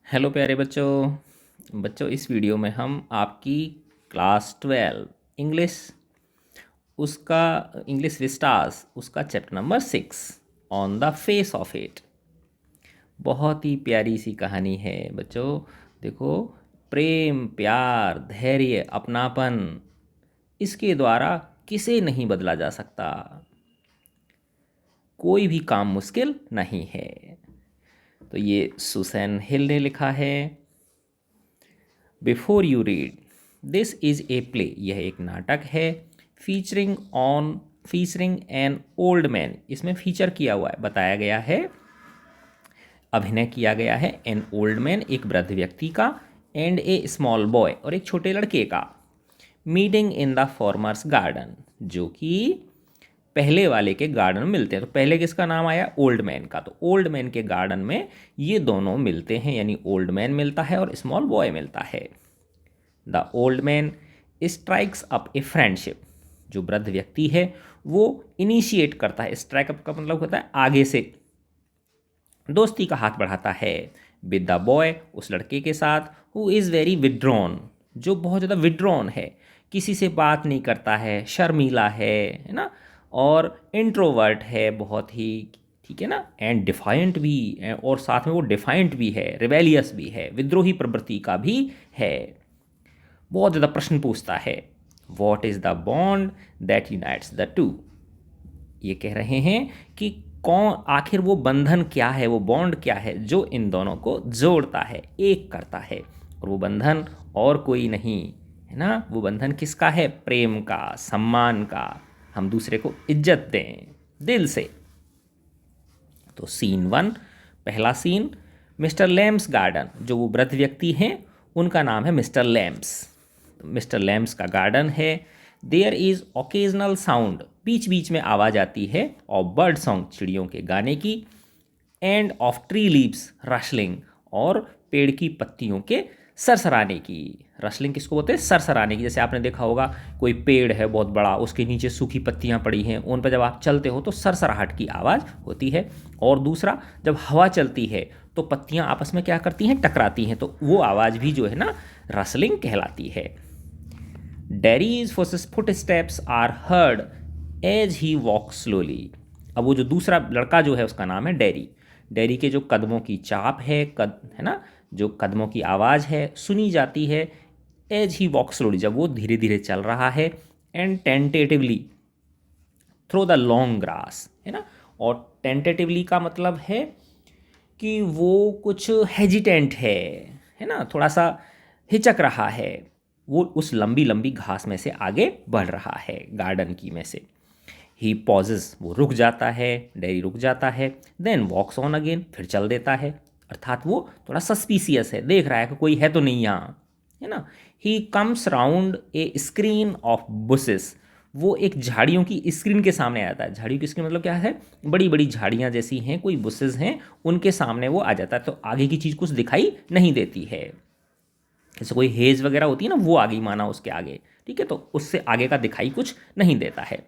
Hello प्यारे बच्चों बच्चों इस वीडियो में हम आपकी क्लास 12 इंग्लिश उसका इंग्लिश विस्टास उसका chapter number 6 on the face of it. बहुत ही प्यारी सी कहानी है बच्चों। देखो, प्रेम, प्यार, धैर्य, अपनापन, इसके द्वारा किसे नहीं बदला जा सकता। कोई भी काम मुश्किल नहीं है। तो ये सुसैन हिल ने लिखा है। Before you read, this is a play, यह एक नाटक है। फीचरिंग एन ओल्ड मैन, इसमें फीचर किया हुआ है, बताया गया है, अभिनय किया गया है। एन ओल्ड मैन, एक वृद्ध व्यक्ति का, एंड ए स्मॉल बॉय, और एक छोटे लड़के का। Meeting in the formers garden, जो कि पहले वाले के गार्डन में मिलते हैं। तो पहले किसका नाम आया? ओल्ड मैन का। तो ओल्ड मैन के गार्डन में ये दोनों मिलते हैं, यानी ओल्ड मैन मिलता है और स्मॉल बॉय मिलता है। The old man strikes up a friendship, जो वृद्ध व्यक्ति है वो इनिशिएट करता है। स्ट्राइक अप का मतलब होता है आगे से दोस्ती का हाथ बढ़ाता है। विद द बॉय, उस लड़के के साथ, हु इज़ वेरी विड्रॉन, जो बहुत ज़्यादा विड्रॉन है, किसी से बात नहीं करता है, शर्मीला है ना, और इंट्रोवर्ट है बहुत ही, ठीक है ना, एंड डिफाइंट भी, और साथ में वो डिफाइंट भी है, रिबेलियस भी है, विद्रोही प्रवृत्ति का भी है। बहुत ज़्यादा प्रश्न पूछता है। What is the bond that unites the two, ये कह रहे हैं कि कौन, आखिर वो बंधन क्या है, वो बॉन्ड क्या है जो इन दोनों को जोड़ता है, एक करता है। और वो बंधन और कोई नहीं है ना, वो बंधन किसका है? प्रेम का, सम्मान का, हम दूसरे को इज्जत दें दिल से। तो सीन 1, पहला सीन, मिस्टर लैम्स गार्डन, जो वो वृद्ध व्यक्ति हैं उनका नाम है मिस्टर लैम्स। मिस्टर लैम्स का गार्डन है। देयर इज़ ओकेजनल साउंड, बीच बीच में आवाज़ आती है, ऑफ बर्ड सॉन्ग, चिड़ियों के गाने की, एंड ऑफ ट्री लीव्स रशलिंग, और पेड़ की पत्तियों के सरसराने की। रशलिंग किसको बोलते हैं? सरसराने की। जैसे आपने देखा होगा कोई पेड़ है बहुत बड़ा, उसके नीचे सूखी पत्तियां पड़ी हैं, उन पर जब आप चलते हो तो सरसराहट की आवाज़ होती है। और दूसरा, जब हवा चलती है तो पत्तियां आपस में क्या करती हैं? टकराती हैं, तो वो आवाज़ भी जो है ना रसलिंग कहलाती है। Derry's footsteps are heard as he walk slowly. अब वो जो दूसरा लड़का जो है उसका नाम है डेरी। डेरी के जो कदमों की चाप है, है ना, जो कदमों की आवाज़ है सुनी जाती है। एज ही वॉक स्लोली, जब वो धीरे धीरे चल रहा है। And tentatively through the long grass, है ना। और टेंटेटिवली का मतलब है कि वो कुछ हेजिटेंट है ना, थोड़ा सा हिचक रहा है, वो उस लंबी लंबी घास में से आगे बढ़ रहा है, गार्डन की में से। ही पॉजेज, वो रुक जाता है, डेरी रुक जाता है। देन वॉक्स ऑन अगेन, फिर चल देता है, अर्थात वो थोड़ा सस्पिशियस है, देख रहा है कि कोई है तो नहीं यहाँ, है ना। He comes round A screen of buses, वो एक झाड़ियों की स्क्रीन के सामने आता है। झाड़ियों की स्क्रीन मतलब क्या है? बड़ी बड़ी झाड़ियाँ जैसी हैं, कोई बुसेस हैं, उनके सामने वो आ जाता है, तो आगे की चीज़ कुछ दिखाई नहीं देती है। जैसे कोई हेज वगैरह होती है ना, वो आ गई माना उसके आगे, ठीक है, तो उससे आगे का दिखाई कुछ नहीं देता है।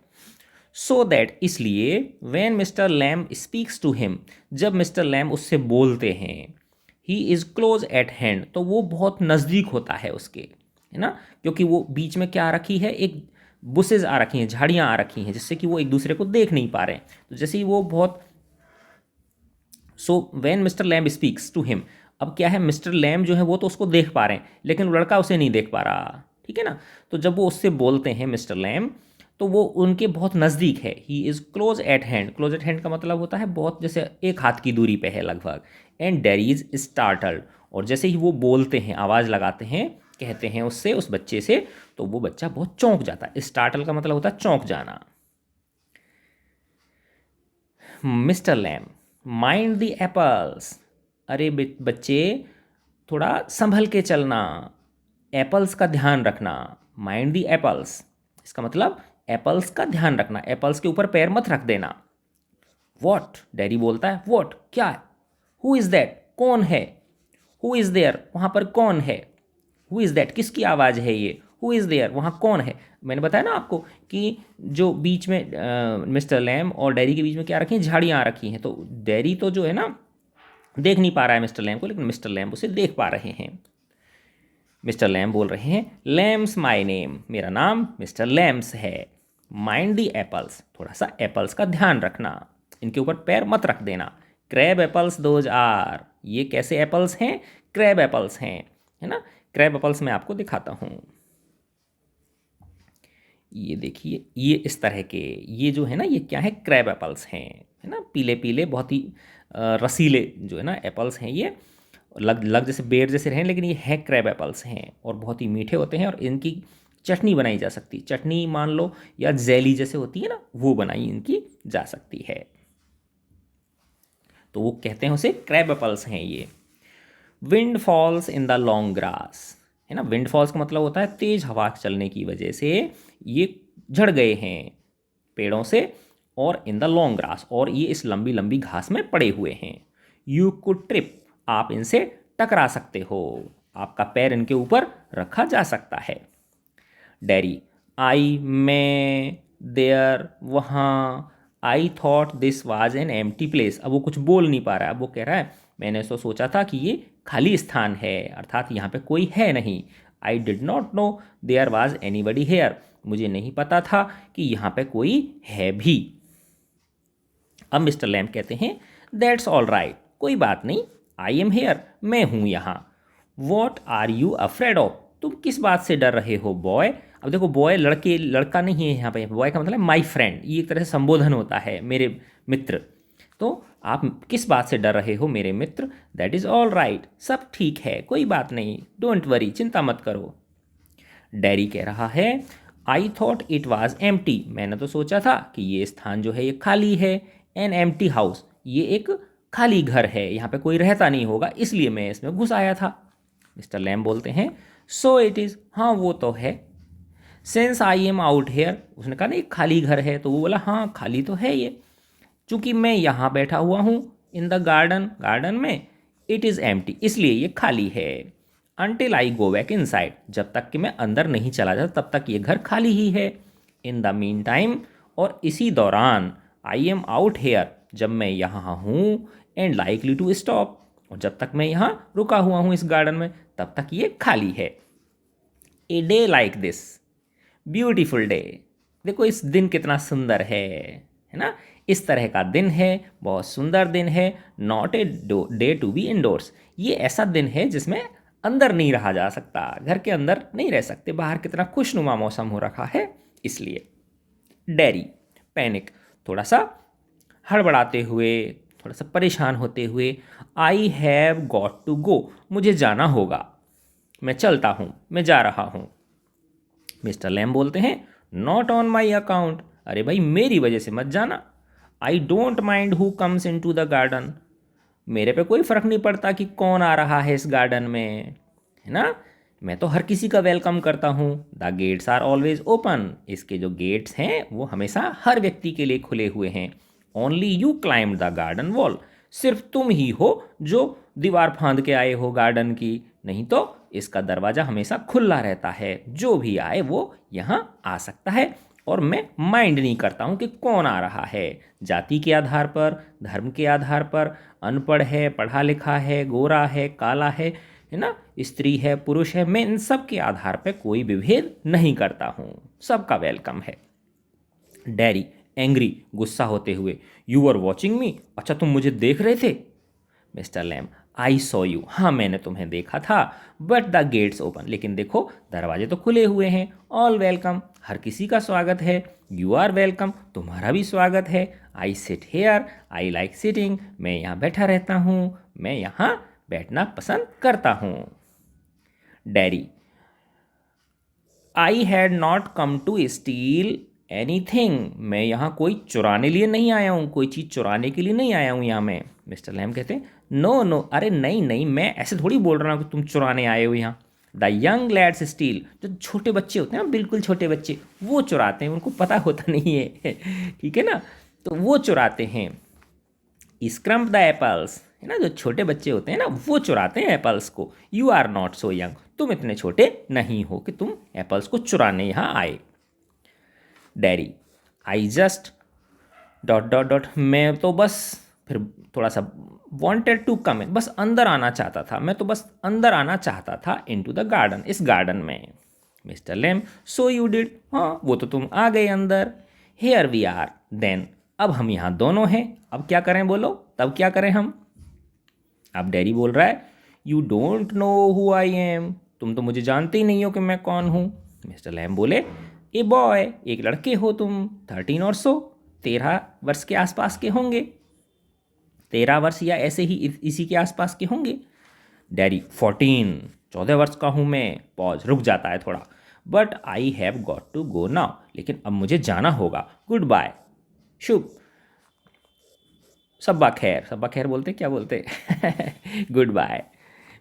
सो दैट, इसलिए, when Mr Lamb speaks to him, जब मिस्टर लैम उससे बोलते हैं, he is close at hand, तो वो बहुत नज़दीक होता है उसके, है ना, क्योंकि वो बीच में क्या आ रखी है? एक बुसेज आ रखी हैं, झाड़ियाँ आ रखी हैं, जिससे कि वो एक दूसरे को देख नहीं पा रहे हैं। तो जैसे ही वो बहुत, so when Mr Lamb speaks to him, अब क्या है, मिस्टर लैम जो है वो तो उसको देख पा रहे हैं, लेकिन वो लड़का उसे नहीं देख पा रहा, ठीक है ना। तो जब वो उससे बोलते हैं मिस्टर लैम, तो वो उनके बहुत नज़दीक है। ही is close at hand, close at hand का मतलब होता है बहुत, जैसे एक हाथ की दूरी पे है लगभग। एंड डेरी इज स्टार्टल्ड, और जैसे ही वो बोलते हैं, आवाज़ लगाते हैं, कहते हैं उससे, उस बच्चे से, तो वो बच्चा बहुत चौंक जाता है। स्टार्टल का मतलब होता है चौंक जाना। Mr Lamb, mind the apples, अरे बच्चे, थोड़ा संभल के चलना, एप्पल्स का ध्यान रखना। माइंड द एप्पल्स, इसका मतलब एप्पल्स का ध्यान रखना, एप्पल्स के ऊपर पैर मत रख देना। वॉट, डैडी बोलता है, वॉट, क्या है? हु इज़ दैट, कौन है? हु इज़ देयर, वहाँ पर कौन है? हु इज़ दैट, किसकी आवाज़ है ये? हु इज़ देयर, वहाँ कौन है? मैंने बताया ना आपको कि जो बीच में मिस्टर लैम और डेरी के बीच में क्या रखी हैं? झाड़ियाँ रखी हैं। तो डेरी तो जो है ना, देख नहीं पा रहा है मिस्टर लैम्ब को, लेकिन मिस्टर लैम्ब उसे देख पा रहे हैं। मिस्टर लैम्ब बोल रहे हैं, लैम्स माय नेम, मेरा नाम मिस्टर लैम्स है। माइंड दी एप्पल्स, थोड़ा सा एप्पल्स का ध्यान रखना, इनके ऊपर पैर मत रख देना। क्रैब एप्पल्स दोज आर, ये कैसे एप्पल्स हैं? क्रैब एप्पल्स हैं, है ना। क्रैब एप्पल्स मैं आपको दिखाता हूँ। ये देखिए, ये इस तरह के, ये जो है ना, ये क्या है? क्रैब एप्पल्स हैं, है ना। पीले पीले बहुत ही रसीले जो है ना एप्पल्स हैं ये। लग लग जैसे बेर जैसे रहे, लेकिन ये है क्रैब एप्पल्स हैं और बहुत ही मीठे होते हैं और इनकी चटनी बनाई जा सकती, चटनी मान लो, या जेली जैसे होती है ना, वो बनाई इनकी जा सकती है। तो वो कहते हैं उसे क्रैब एप्पल्स हैं ये। Wind falls in the long grass, है ना। विंड फॉल्स का मतलब होता है तेज हवा चलने की वजह से ये झड़ गए हैं पेड़ों से, और इन द लॉन्ग ग्रास, और ये इस लंबी लंबी घास में पड़े हुए हैं। यू कुड ट्रिप, आप इनसे टकरा सकते हो, आपका पैर इनके ऊपर रखा जा सकता है। डेरी, आई, मैं, देयर, वहाँ, I thought this was an empty place. अब वो कुछ बोल नहीं पा रहा है, अब वो कह रहा है मैंने तो सोचा था कि ये खाली स्थान है, अर्थात यहाँ पे कोई है नहीं। I did not know there was anybody here, मुझे नहीं पता था कि यहाँ पे कोई है भी। अब मिस्टर लैम्ब कहते हैं, दैट्स ऑल राइट, कोई बात नहीं, आई एम हेयर, मैं हूँ यहाँ। What are you afraid of, तुम किस बात से डर रहे हो बॉय। अब देखो, बॉय लड़के, लड़का नहीं है यहाँ पे, बॉय का मतलब माई फ्रेंड, ये एक तरह से संबोधन होता है, मेरे मित्र। तो आप किस बात से डर रहे हो मेरे मित्र। दैट इज़ ऑल राइट, सब ठीक है, कोई बात नहीं, डोंट वरी, चिंता मत करो। डैरी कह रहा है, I thought it was empty, मैंने तो सोचा था कि ये स्थान जो है ये खाली है। एन एम्प्टी हाउस, ये एक खाली घर है, यहाँ पे कोई रहता नहीं होगा, इसलिए मैं इसमें घुस आया था। मिस्टर लैम्ब बोलते हैं, सो इट इज़, हाँ वो तो है। Since I am out here, उसने कहा ना एक खाली घर है, तो वो बोला हाँ खाली तो है ये, चूंकि मैं यहाँ बैठा हुआ हूँ इन द गार्डन, गार्डन में, इट इज़ एम्प्टी, इसलिए ये खाली है। Until I go back in side, जब तक कि मैं अंदर नहीं चला जाता तब तक ये घर खाली ही है। इन द मीन टाइम, और इसी दौरान, आई एम आउट हेयर, जब मैं यहाँ हूँ, एंड लाइकली टू स्टॉप, और जब तक मैं यहाँ रुका हुआ हूँ इस गार्डन में तब तक ये खाली है। A day like this, beautiful day, देखो इस दिन कितना सुंदर है ना। इस तरह का दिन है, बहुत सुंदर दिन है। Not a day to be indoors, ये ऐसा दिन है जिसमें अंदर नहीं रहा जा सकता, घर के अंदर नहीं रह सकते, बाहर कितना खुशनुमा मौसम हो रखा है इसलिए। डैरी, पैनिक, थोड़ा सा हड़बड़ाते हुए, थोड़ा सा परेशान होते हुए, I have got to go, मुझे जाना होगा, मैं चलता हूँ, मैं जा रहा हूँ। मिस्टर लैम्ब बोलते हैं, नॉट ऑन माई अकाउंट, अरे भाई मेरी वजह से मत जाना। I don't mind who comes in to the garden, मेरे पे कोई फ़र्क नहीं पड़ता कि कौन आ रहा है इस गार्डन में, है ना। मैं तो हर किसी का वेलकम करता हूँ। The gates are always open, इसके जो गेट्स हैं वो हमेशा हर व्यक्ति के लिए खुले हुए हैं। Only you climb the garden wall, सिर्फ तुम ही हो जो दीवार फांद के आए हो गार्डन की, नहीं तो इसका दरवाज़ा हमेशा खुला रहता है, जो भी आए वो यहाँ आ सकता है। और मैं माइंड नहीं करता हूँ कि कौन आ रहा है, जाति के आधार पर, धर्म के आधार पर, अनपढ़ है, पढ़ा लिखा है, गोरा है, काला है ना, स्त्री है, पुरुष है, मैं इन सब के आधार पर कोई विभेद नहीं करता हूँ, सबका वेलकम है। डैरी, एंग्री, गुस्सा होते हुए, यू आर वॉचिंग मी, अच्छा तुम मुझे देख रहे थे। Mister lamb, I saw you, हाँ मैंने तुम्हें देखा था, बट द गेट्स ओपन, लेकिन देखो दरवाजे तो खुले हुए हैं। ऑल वेलकम, हर किसी का स्वागत है। यू आर वेलकम, तुम्हारा भी स्वागत है। I sit here, I like sitting, मैं यहाँ बैठा रहता हूँ, मैं यहाँ बैठना पसंद करता हूँ। Derry, I had not come to steal anything, मैं यहाँ कोई चुराने लिए नहीं आया हूँ, कोई चीज़ चुराने के लिए नहीं आया हूँ यहाँ मैं। मिस्टर लैम्ब कहते हैं, नो नो, अरे नहीं नहीं, मैं ऐसे थोड़ी बोल रहा हूँ कि तुम चुराने आए हो यहाँ। द यंग लैड्स स्टील, जो छोटे बच्चे होते हैं ना, बिल्कुल छोटे बच्चे, वो चुराते हैं, उनको पता होता नहीं है ठीक है ना, तो वो चुराते हैं। स्क्रम्प द एप्पल्स, है ना, जो छोटे बच्चे होते हैं ना वो चुराते हैं एप्पल्स को। You are not so young, तुम इतने छोटे नहीं हो कि तुम एप्पल्स को चुराने यहाँ आए। Dairy, I just dot dot dot, मैं तो बस, फिर थोड़ा सा वॉन्टेड टू कम इन, बस अंदर आना चाहता था, मैं तो बस अंदर आना चाहता था, इन टू द गार्डन, इस गार्डन में। Mr Lamb, so you did, हाँ वो तो तुम आ गए अंदर। हेयर वी आर देन, अब हम यहाँ दोनों हैं, अब क्या करें बोलो, तब क्या करें हम। अब डैडी बोल रहा है, you don't know who I am, तुम तो मुझे जानते ही नहीं हो कि मैं कौन हूँ। मिस्टर लैम बोले, ए बॉय, एक लड़के हो तुम, 13 और सो, 13 वर्ष के आसपास के होंगे, 13 वर्ष या ऐसे ही इसी के आसपास के होंगे। डैडी, 14, 14 वर्ष का हूँ मैं। पॉज, रुक जाता है थोड़ा। But I have got to go now, लेकिन अब मुझे जाना होगा, गुड बाय, शुभ, सब्बा खैर, सब्बा खैर बोलते क्या बोलते गुड बाय।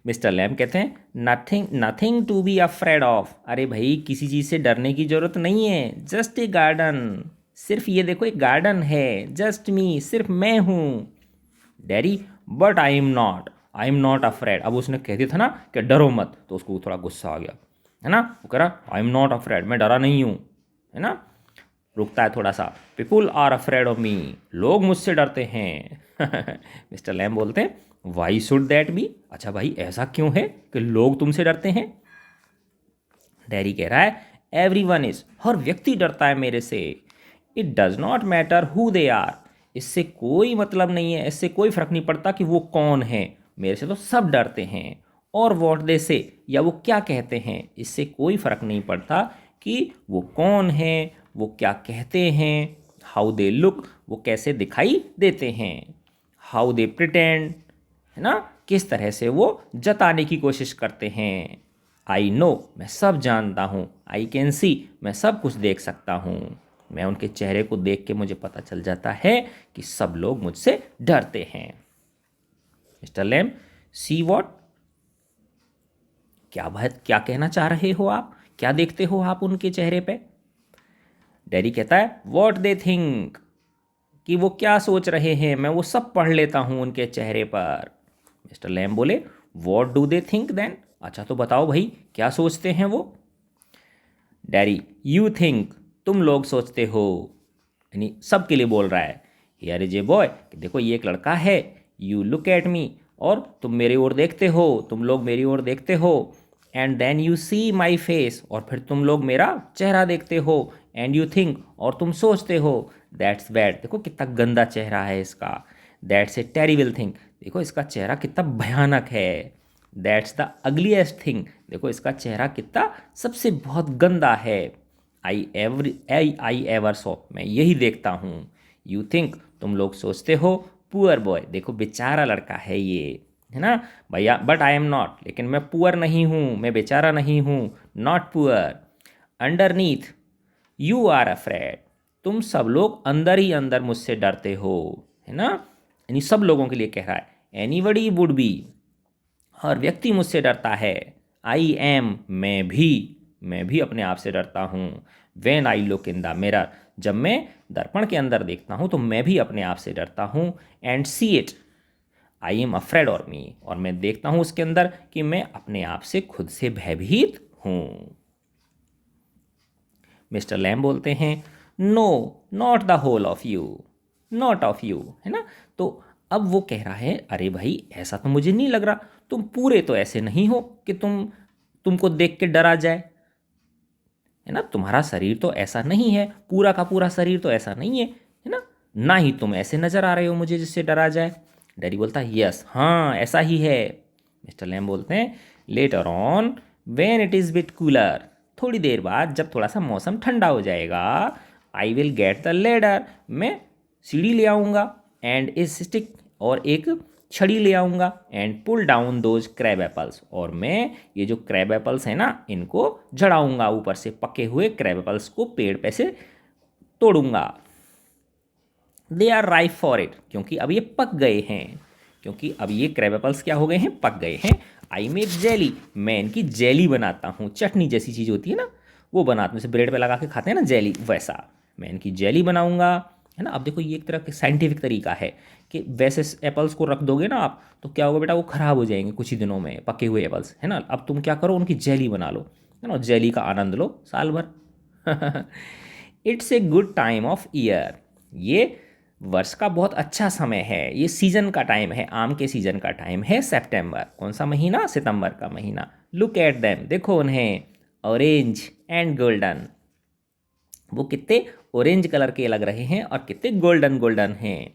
मिस्टर लैम कहते हैं, nothing nothing to be afraid of, अरे भाई किसी चीज़ से डरने की ज़रूरत नहीं है, जस्ट ए गार्डन, सिर्फ ये देखो एक गार्डन है, जस्ट मी, सिर्फ मैं हूँ। Daddy, but I am not afraid, अब उसने कह दिया था ना कि डरो मत, तो उसको थोड़ा गुस्सा आ गया, है ना, वो कह रहा आई एम नॉट अफ्रेड, मैं डरा नहीं हूँ, है ना। रुकता है थोड़ा सा, people are afraid of me, लोग मुझसे डरते हैं मिस्टर लैम बोलते हैं, वाई शुड दैट बी, अच्छा भाई ऐसा क्यों है कि लोग तुमसे डरते हैं। डैडी कह रहा है, एवरी वन इज, हर व्यक्ति डरता है मेरे से, it does not matter who they are, इससे कोई मतलब नहीं है, इससे कोई फर्क नहीं पड़ता कि वो कौन है, मेरे से तो सब डरते हैं। और वॉट दे से, या वो क्या कहते हैं, इससे कोई फर्क नहीं पड़ता कि वो कौन है, वो क्या कहते हैं। हाउ दे लुक, वो कैसे दिखाई देते हैं। हाउ दे प्रिटेंड, है ना, किस तरह से वो जताने की कोशिश करते हैं। आई नो, मैं सब जानता हूँ। आई कैन सी, मैं सब कुछ देख सकता हूँ। मैं उनके चेहरे को देख के मुझे पता चल जाता है कि सब लोग मुझसे डरते हैं। मिस्टर लैम, सी वॉट, क्या बात, क्या कहना चाह रहे हो आप, क्या देखते हो आप उनके चेहरे पे। डैडी कहता है, वॉट दे थिंक, कि वो क्या सोच रहे हैं, मैं वो सब पढ़ लेता हूँ उनके चेहरे पर। मिस्टर लैम बोले, what do they think then, अच्छा तो बताओ भाई क्या सोचते हैं वो। डैडी, यू थिंक, तुम लोग सोचते हो, यानी सबके लिए बोल रहा है। हियर इज ए बॉय, देखो ये एक लड़का है। यू लुक एट मी, और तुम मेरी ओर देखते हो, तुम लोग मेरी ओर देखते हो। And then you see my face, और फिर तुम लोग मेरा चेहरा देखते हो। एंड यू थिंक, और तुम सोचते हो, दैट्स बैड, देखो कितना गंदा चेहरा है इसका। दैट्स ए टेरिबल थिंग, देखो इसका चेहरा कितना भयानक है। दैट्स द अगलीस्ट थिंग, देखो इसका चेहरा कितना सबसे बहुत गंदा है। आई एवर सो, मैं यही देखता हूँ। यू थिंक, तुम लोग सोचते हो। पुअर बॉय, देखो बेचारा लड़का है ये, है ना भैया। बट आई एम नॉट, लेकिन मैं पुअर नहीं हूँ, मैं बेचारा नहीं हूँ, not poor. Underneath you are afraid, तुम सब लोग अंदर ही अंदर मुझसे डरते हो, है ना। यानी सब लोगों के लिए कह रहा है। एनीबडी वुड बी, हर व्यक्ति मुझसे डरता है। आई एम, मैं भी अपने आप से डरता हूँ। When I look in the mirror, जब मैं दर्पण के अंदर देखता हूँ तो मैं भी अपने आप से डरता हूँ। And see it, I am afraid of मी, और मैं देखता हूँ उसके अंदर कि मैं अपने आप से खुद से भयभीत हूँ। मिस्टर लैम बोलते हैं, no, not the whole of you, not of you, है ना। तो अब वो कह रहा है, अरे भाई ऐसा तो मुझे नहीं लग रहा, तुम पूरे तो ऐसे नहीं हो कि तुमको देख के डरा जाए, है ना। तुम्हारा शरीर तो ऐसा नहीं है, पूरा का पूरा शरीर तो ऐसा नहीं है ना। ना ही तुम ऐसे नजर आ रहे हो मुझे जिससे डरा जाए। डैडी बोलता है, यस, हाँ ऐसा ही है। मिस्टर लैम बोलते हैं, later on when it is bit cooler, थोड़ी देर बाद जब थोड़ा सा मौसम ठंडा हो जाएगा, I will get the ladder, मैं सीढ़ी ले आऊँगा, एंड ए स्टिक, और एक छड़ी ले आऊँगा, and pull down those crab apples, और मैं ये जो क्रैब एपल्स हैं ना इनको झड़ाऊँगा, ऊपर से पके हुए क्रैब एपल्स को पेड़ पे से तोड़ूंगा। They are ripe for it, क्योंकि अब ये पक गए हैं, क्योंकि अब ये क्रैब एपल्स क्या हो गए हैं, पक गए हैं। आई मेक जेली, मैं इनकी जेली बनाता हूँ, चटनी जैसी चीज़ होती है ना वो बनाता हूँ, जैसे ब्रेड पे लगा के खाते हैं ना जेली, वैसा मैं इनकी जेली बनाऊँगा, है ना। अब देखो ये एक तरह का साइंटिफिक तरीका है कि वैसे एप्पल्स को रख दोगे ना आप तो क्या होगा बेटा, वो ख़राब हो जाएंगे कुछ ही दिनों में, पके हुए एप्पल्स, है ना। अब तुम क्या करो, उनकी जेली बना लो, है ना, जेली का आनंद लो साल भर it's a good time of year, ये वर्ष का बहुत अच्छा समय है, ये सीजन का टाइम है, आम के सीजन का टाइम है सितंबर। कौन सा महीना? सितंबर का महीना। लुक एट देम, देखो उन्हें, ऑरेंज एंड गोल्डन, वो कितने ऑरेंज कलर के लग रहे हैं और कितने गोल्डन गोल्डन हैं।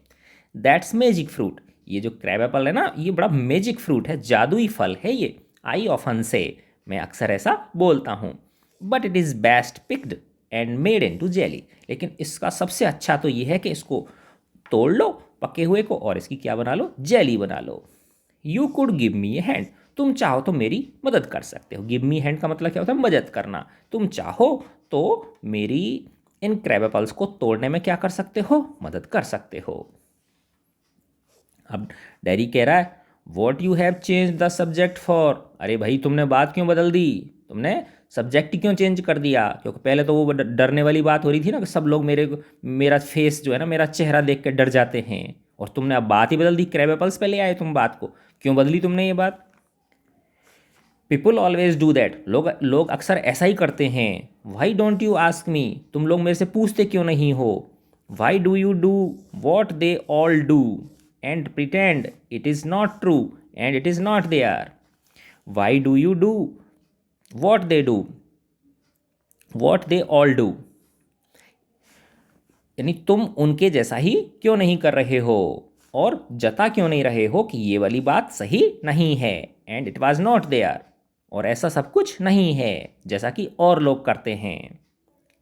दैट्स मैजिक फ्रूट, ये जो क्रैब एप्पल है ना, ये बड़ा मैजिक फ्रूट है, जादुई फल है ये। आई ऑफन से, मैं अक्सर ऐसा बोलता हूँ। But it is best picked and made into jelly, लेकिन इसका सबसे अच्छा तो ये है कि इसको तोड़ लो पके हुए को और इसकी क्या बना लो? जेली बना लो। You could give me a hand, तुम चाहो तो मेरी मदद कर सकते हो। गिव मी हैंड का मतलब क्या होता है? मदद करना। तुम चाहो तो मेरी इन क्रैब एपल्स को तोड़ने में क्या कर सकते हो? मदद कर सकते हो। अब डैडी कह रहा है what you have change the subject for, अरे भाई तुमने बात क्यों बदल दी, तुमने सब्जेक्ट क्यों चेंज कर दिया? क्योंकि पहले तो वो डरने वाली बात हो रही थी ना कि सब लोग मेरा फेस जो है ना, मेरा चेहरा देख के डर जाते हैं, और तुमने अब बात ही बदल दी, क्रैब एपल्स पे ले आए तुम बात को। क्यों बदली तुमने ये बात? पीपल ऑलवेज डू दैट, लोग लोग अक्सर ऐसा ही करते हैं। Why don't you ask me, तुम लोग मेरे से पूछते क्यों नहीं हो? Why do you do what they all do and pretend it is not true and it is not there? Why do you do what they do, what they all do, यानी तुम उनके जैसा ही क्यों नहीं कर रहे हो और जता क्यों नहीं रहे हो कि ये वाली बात सही नहीं है, and it was not there, और ऐसा सब कुछ नहीं है जैसा कि और लोग करते हैं,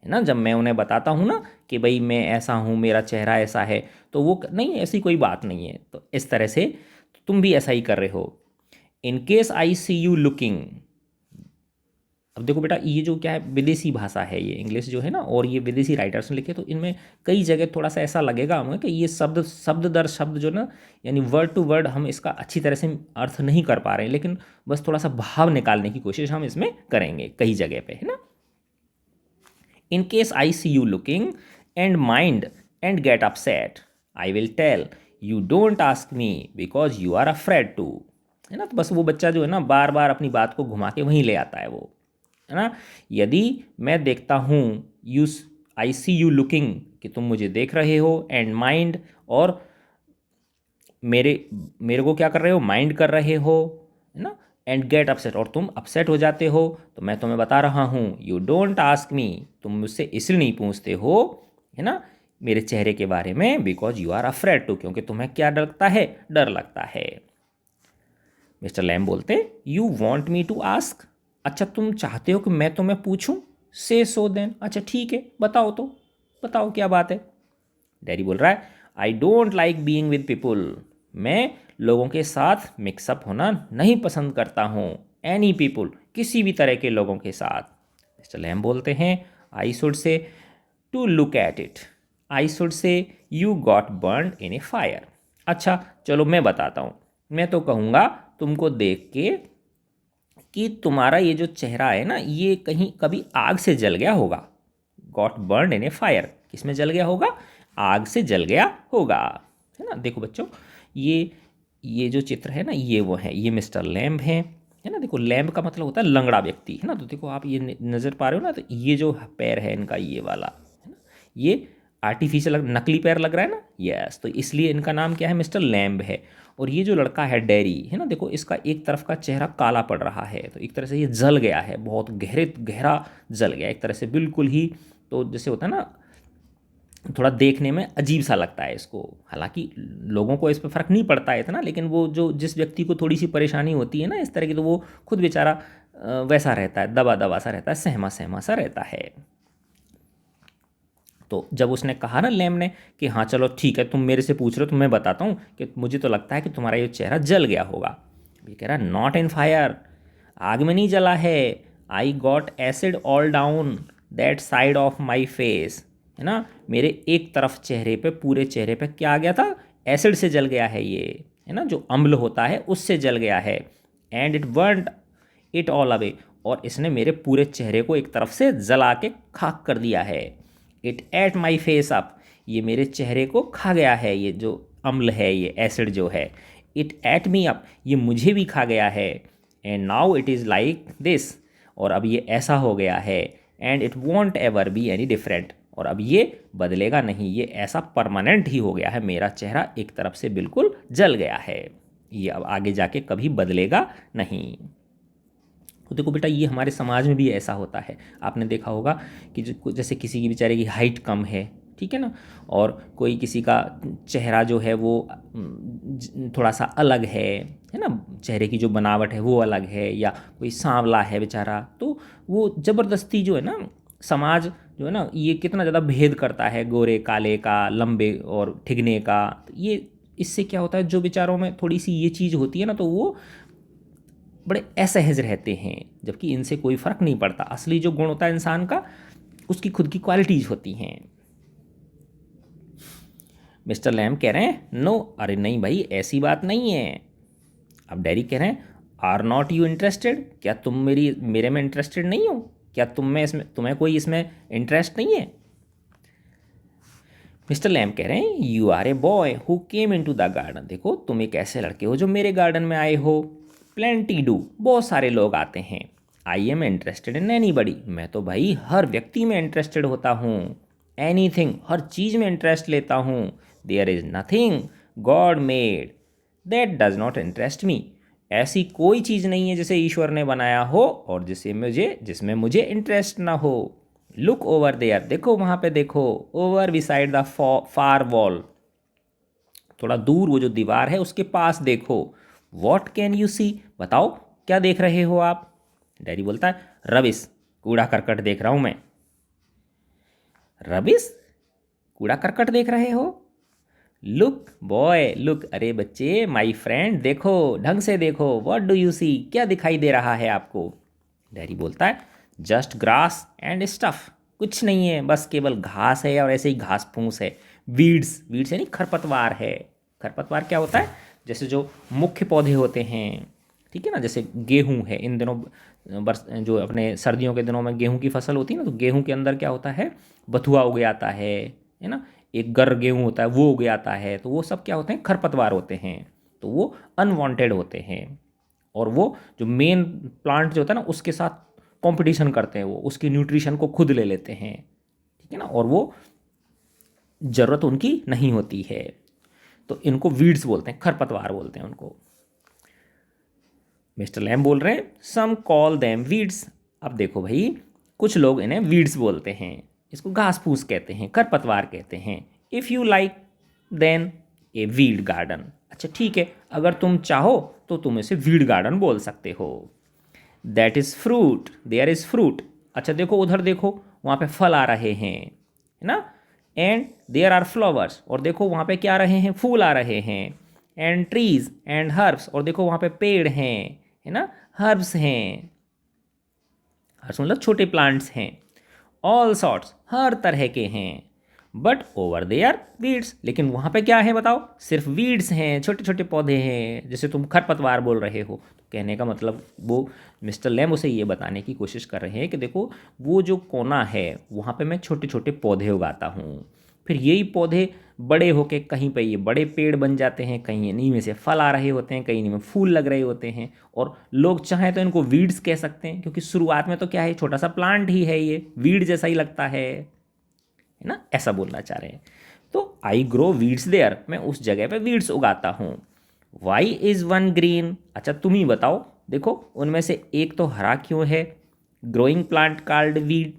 है ना। जब मैं उन्हें बताता हूँ ना कि भाई मैं ऐसा हूँ, मेरा चेहरा ऐसा है, तो वो नहीं, ऐसी कोई बात नहीं है। तो इस तरह से तुम भी ऐसा ही कर रहे हो। In case I see you looking, अब देखो बेटा, ये जो क्या है, विदेशी भाषा है ये, इंग्लिश जो है ना, और ये विदेशी राइटर्स ने लिखे, तो इनमें कई जगह थोड़ा सा ऐसा लगेगा हमें कि ये शब्द शब्द दर शब्द जो ना, यानी वर्ड टू वर्ड हम इसका अच्छी तरह से अर्थ नहीं कर पा रहे हैं, लेकिन बस थोड़ा सा भाव निकालने की कोशिश हम इसमें करेंगे कई जगह पे, है ना। In case I see you looking and mind and get upset, I will tell you don't ask me because you are afraid to, है ना। तो बस वो बच्चा जो है ना, बार बार अपनी बात को घुमा के वहीं ले आता है वो, है ना। यदि मैं देखता हूँ, you I see you looking, कि तुम मुझे देख रहे हो, एंड माइंड, और मेरे मेरे को क्या कर रहे हो? माइंड कर रहे हो, है ना। एंड गेट अपसेट, और तुम अपसेट हो जाते हो, तो मैं तुम्हें बता रहा हूँ यू डोंट आस्क मी, तुम मुझसे इसलिए नहीं पूछते हो, है ना, मेरे चेहरे के बारे में, because you are afraid to, क्योंकि तुम्हें क्या लगता है? डर लगता है। मिस्टर लैम बोलते you want me to ask, अच्छा तुम चाहते हो कि मैं तुम्हें पूछूं? से सो देन, अच्छा ठीक है, बताओ तो, बताओ क्या बात है। डैडी बोल रहा है आई don't like being with people, मैं लोगों के साथ मिक्सअप होना नहीं पसंद करता हूँ। एनी पीपुल, किसी भी तरह के लोगों के साथ। मिस्टर लैम बोलते हैं I should say to look at it, I should say you got burn in a fire, अच्छा चलो मैं बताता हूँ, मैं तो कहूँगा तुमको देख के कि तुम्हारा ये जो चेहरा है ना, ये कहीं कभी आग से जल गया होगा। Got burn in a fire, किसमें जल गया होगा? आग से जल गया होगा, है ना। देखो बच्चों, ये जो चित्र है ना, ये वो है, ये मिस्टर लैम्ब है ना। देखो लैम्ब का मतलब होता है लंगड़ा व्यक्ति, है ना। तो देखो आप ये नज़र पा रहे हो ना, तो ये जो पैर है इनका, ये वाला, है ना, ये आर्टिफिशियल नकली पैर लग रहा है ना, यस। तो इसलिए इनका नाम क्या है? मिस्टर लैम्ब है। और ये जो लड़का है डैरी, है ना, देखो इसका एक तरफ का चेहरा काला पड़ रहा है, तो एक तरह से ये जल गया है, बहुत गहरा जल गया एक तरह से, बिल्कुल ही। तो जैसे होता है ना, थोड़ा देखने में अजीब सा लगता है इसको, हालांकि लोगों को इस पर फ़र्क नहीं पड़ता है इतना, लेकिन वो जो जिस व्यक्ति को थोड़ी सी परेशानी होती है ना इस तरह की, तो वो खुद बेचारा वैसा रहता है, दबा दबा सा रहता है, सहमा सहमा सा रहता है। तो जब उसने कहा ना लैम ने कि हाँ चलो ठीक है, तुम मेरे से पूछ रहे हो तो मैं बताता हूँ कि मुझे तो लगता है कि तुम्हारा ये चेहरा जल गया होगा। ये कह रहा नॉट इन फायर, आग में नहीं जला है। I got acid all down that side of my face, है ना, मेरे एक तरफ चेहरे पे, पूरे चेहरे पे क्या आ गया था? एसिड से जल गया है ये, है ना, जो अम्ल होता है उससे जल गया है। And it burned it all away, और इसने मेरे पूरे चेहरे को एक तरफ से जला के खाक कर दिया है। It at my face up, ये मेरे चेहरे को खा गया है, ये जो अम्ल है, ये एसिड जो है। इट एट मी अप, ये मुझे भी खा गया है। And now it is like this, और अब ये ऐसा हो गया है। And it won't ever be any different, और अब ये बदलेगा नहीं, ये ऐसा परमानेंट ही हो गया है, मेरा चेहरा एक तरफ से बिल्कुल जल गया है, ये अब आगे जाके कभी बदलेगा नहीं। तो देखो बेटा, ये हमारे समाज में भी ऐसा होता है। आपने देखा होगा कि जैसे किसी की बेचारे की हाइट कम है, ठीक है ना, और कोई किसी का चेहरा जो है वो थोड़ा सा अलग है ना, चेहरे की जो बनावट है वो अलग है, या कोई सांवला है बेचारा, तो वो ज़बरदस्ती जो है ना, समाज जो है ना, ये कितना ज़्यादा भेद करता है गोरे काले का, लंबे और ठिगने का। तो ये इससे क्या होता है, जो बेचारों में थोड़ी सी ये चीज़ होती है ना, तो वो बड़े असहज रहते हैं, जबकि इनसे कोई फ़र्क नहीं पड़ता। असली जो गुण होता है इंसान का, उसकी खुद की क्वालिटीज़ होती हैं। मिस्टर लैम कह रहे हैं नो, अरे नहीं भाई ऐसी बात नहीं है। अब डैडी कह रहे हैं आर नॉट यू इंटरेस्टेड, क्या तुम मेरे में इंटरेस्टेड नहीं हो, क्या तुम्हें कोई इसमें इंटरेस्ट नहीं है। मिस्टर लैम कह रहे हैं you are a boy who came in to the garden, देखो तुम एक ऐसे लड़के हो जो मेरे गार्डन में आए हो। प्लेंटी डू, बहुत सारे लोग आते हैं। I am interested in anybody, मैं तो भाई हर व्यक्ति में इंटरेस्टेड होता हूँ। एनीथिंग, हर चीज़ में इंटरेस्ट लेता हूँ। There is nothing God made that does not interest me, ऐसी कोई चीज़ नहीं है जिसे ईश्वर ने बनाया हो और जिसमें मुझे इंटरेस्ट ना हो। लुक ओवर देयर, देखो वहाँ पे देखो, over beside the far wall, थोड़ा दूर वो जो दीवार है उसके पास देखो। वॉट कैन यू सी, बताओ क्या देख रहे हो आप। डैडी बोलता है रबिश, कूड़ा करकट देख रहा हूँ मैं। रबिश, कूड़ा करकट देख रहे हो। लुक बॉय लुक, अरे बच्चे माई फ्रेंड, देखो ढंग से देखो। व्हाट डू यू सी, क्या दिखाई दे रहा है आपको। डैडी बोलता है जस्ट ग्रास एंड स्टफ, कुछ नहीं है, बस केवल घास है और ऐसे ही घास फूस है। वीड्स, वीड्स यानी खरपतवार है। खरपतवार क्या होता है, जैसे जो मुख्य पौधे होते हैं, ठीक है ना, जैसे गेहूं है, इन दिनों जो अपने सर्दियों के दिनों में गेहूं की फसल होती है ना, तो गेहूं के अंदर क्या होता है, बथुआ उग आता है ना, एक गर गेहूं होता है वो उग आता है, तो वो सब क्या होते हैं, खरपतवार होते हैं। तो वो अनवांटेड होते हैं, और वो जो मेन प्लांट जो होता है ना उसके साथ कंपटीशन करते हैं, वो उसकी न्यूट्रिशन को खुद ले लेते हैं, ठीक है ना, और वो ज़रूरत उनकी नहीं होती है। तो इनको वीड्स बोलते हैं, खरपतवार बोलते हैं उनको। मिस्टर लैम बोल रहे हैं सम कॉल देम वीड्स, अब देखो भाई कुछ लोग इन्हें वीड्स बोलते हैं, इसको घास फूस कहते हैं, खरपतवार कहते हैं। If you like then a weed garden, अच्छा ठीक है, अगर तुम चाहो तो तुम इसे वीड गार्डन बोल सकते हो। That is fruit, there is fruit, अच्छा देखो उधर देखो, वहाँ पे फल आ रहे हैं, है ना। एंड देयर आर फ्लावर्स, और देखो वहाँ पे क्या आ रहे हैं, फूल आ रहे हैं। एंड ट्रीज एंड हर्ब्स, और देखो वहाँ पे पेड़ हैं, है ना, हर्ब्स हैं, हर्ब्स मतलब छोटे प्लांट्स हैं। ऑल सॉर्ट्स, हर तरह के हैं। बट ओवर देयर वीड्स, लेकिन वहाँ पे क्या है बताओ, सिर्फ वीड्स हैं, छोटे छोटे पौधे हैं, जैसे तुम खरपतवार बोल रहे हो। तो कहने का मतलब वो मिस्टर लैम उसे ये बताने की कोशिश कर रहे हैं कि देखो वो जो कोना है वहाँ पे मैं छोटे छोटे पौधे उगाता हूँ, फिर यही पौधे बड़े होके कहीं पे ये बड़े पेड़ बन जाते हैं, कहीं इन्हीं में से फल आ रहे होते हैं, कहीं इन्हीं में फूल लग रहे होते हैं, और लोग चाहें तो इनको वीड्स कह सकते हैं, क्योंकि शुरुआत में तो क्या है, छोटा सा प्लांट ही है, ये वीड जैसा ही लगता है ना, ऐसा बोलना चाह रहे हैं। तो आई ग्रो वीड्स देयर, मैं उस जगह पे वीड्स उगाता हूँ। वाई इज़ वन ग्रीन, अच्छा तुम ही बताओ, देखो उनमें से एक तो हरा क्यों है। ग्रोइंग प्लांट कॉल्ड वीड,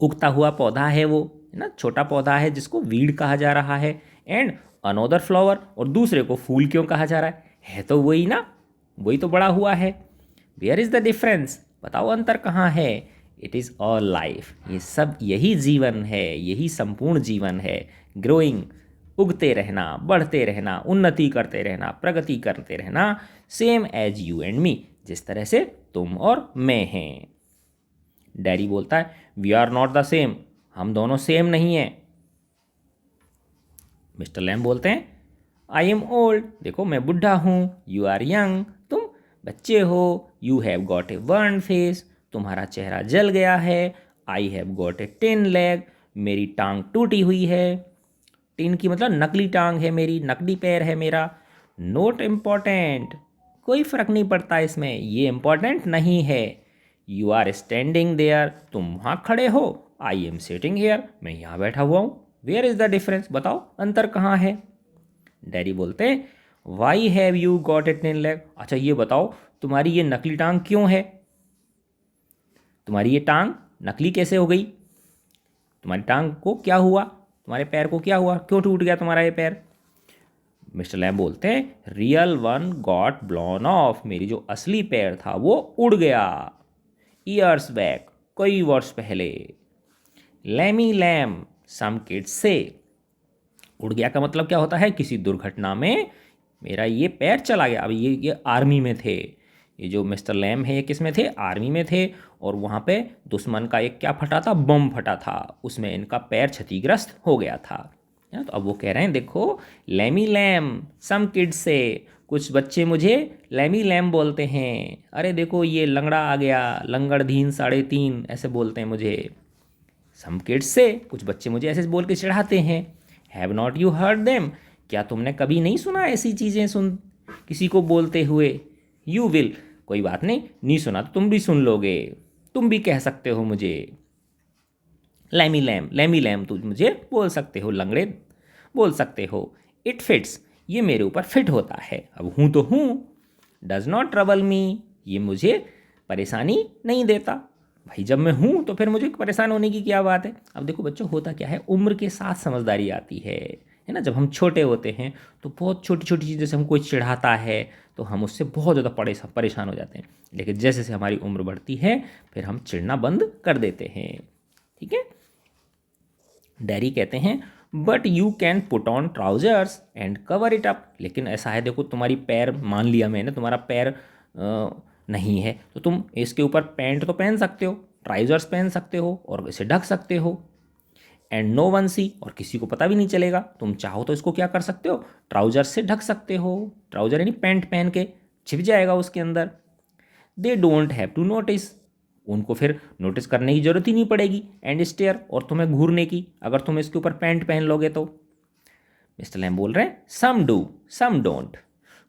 उगता हुआ पौधा है वो, है ना, छोटा पौधा है जिसको वीड कहा जा रहा है। एंड अनोदर फ्लावर, और दूसरे को फूल क्यों कहा जा रहा है तो वही ना, वही तो बड़ा हुआ है। वेयर इज़ द डिफरेंस, बताओ अंतर कहाँ है। इट इज़ ऑल लाइफ, ये सब यही जीवन है, यही संपूर्ण जीवन है। ग्रोइंग, उगते रहना, बढ़ते रहना, उन्नति करते रहना, प्रगति करते रहना। Same as you and me, जिस तरह से तुम और मैं हैं। डैडी बोलता है we are not the same, हम दोनों सेम नहीं हैं। मिस्टर लैम बोलते हैं आई एम ओल्ड, देखो मैं बुढ़ा हूँ। यू आर यंग, तुम बच्चे हो। You have got a burn face, तुम्हारा चेहरा जल गया है। आई have got a tin leg, मेरी टांग टूटी हुई है। टिन की मतलब नकली टांग है मेरी, नकली पैर है मेरा। नोट इम्पॉर्टेंट, कोई फ़र्क नहीं पड़ता इसमें, ये इम्पॉर्टेंट नहीं है। यू आर स्टैंडिंग देयर, तुम वहाँ खड़े हो, आई एम सिटिंग हेयर, मैं यहाँ बैठा हुआ हूँ, वेयर इज़ द डिफरेंस, बताओ अंतर कहाँ है। डैडी बोलते हैं why have you got it in leg, अच्छा ये बताओ तुम्हारी ये नकली टांग क्यों है, तुम्हारी ये टांग नकली कैसे हो गई, तुम्हारी टांग को क्या हुआ, तुम्हारे पैर को क्या हुआ, क्यों टूट गया तुम्हारा ये पैर। मिस्टर लैम बोलते हैं रियल वन गॉट ब्लॉन ऑफ, मेरी जो असली पैर था वो उड़ गया, ईयर्स बैक, कई वर्ष पहले। लैमी लैम, सम किड्स से, उड़ गया का मतलब क्या होता है, किसी दुर्घटना में मेरा ये पैर चला गया। अब ये आर्मी में थे, ये जो मिस्टर लैम है ये किस में थे, आर्मी में थे, और वहाँ पे दुश्मन का एक क्या फटा था, बम फटा था, उसमें इनका पैर क्षतिग्रस्त हो गया था। तो अब वो कह रहे हैं देखो लैमी लैम, सम किड्स से, कुछ बच्चे मुझे लैमी लैम बोलते हैं, अरे देखो ये लंगड़ा आ गया, लंगड़धीन 3.5 ऐसे बोलते हैं मुझे। सम किड्स से, कुछ बच्चे मुझे ऐसे बोल के चिढ़ाते हैं। Have not you heard them, क्या तुमने कभी नहीं सुना ऐसी चीज़ें सुन किसी को बोलते हुए। यू विल, कोई बात नहीं, नहीं सुना तो तुम भी सुन लोगे, तुम भी कह सकते हो मुझे लैमी लैम, लैमी लैम तुम मुझे बोल सकते हो, लंगड़े बोल सकते हो। इट फिट्स, ये मेरे ऊपर फिट होता है, अब हूँ तो हूँ। डज नॉट ट्रबल मी, ये मुझे परेशानी नहीं देता, भाई जब मैं हूँ तो फिर मुझे परेशान होने की क्या बात है। अब देखो बच्चों होता क्या है, उम्र के साथ समझदारी आती है ना। जब हम छोटे होते हैं तो बहुत छोटी छोटी चीज़ें से हम कोई चिढ़ाता है तो हम उससे बहुत ज़्यादा परेशान हो जाते हैं, लेकिन जैसे जैसे हमारी उम्र बढ़ती है फिर हम चिढ़ना बंद कर देते हैं, ठीक है। डैडी कहते हैं but you can put on trousers and cover it up, लेकिन ऐसा है देखो तुम्हारी पैर, मान लिया मैंने तुम्हारा पैर नहीं है तो तुम इसके ऊपर पैंट तो पहन सकते हो, ट्राउजर्स पहन सकते हो और इसे ढक सकते हो। एंड नो वन सी, और किसी को पता भी नहीं चलेगा, तुम चाहो तो इसको क्या कर सकते हो, ट्राउजर से ढक सकते हो, ट्राउजर यानी पैंट पहन के छिप जाएगा उसके अंदर। They don't have to notice, उनको फिर नोटिस करने की जरूरत ही नहीं पड़ेगी, एंड स्टेयर, और तुम्हें घूरने की, अगर तुम इसके ऊपर पैंट पहन लोगे तो। मिस्टर लैम बोल रहे हैं सम डू सम डोंट,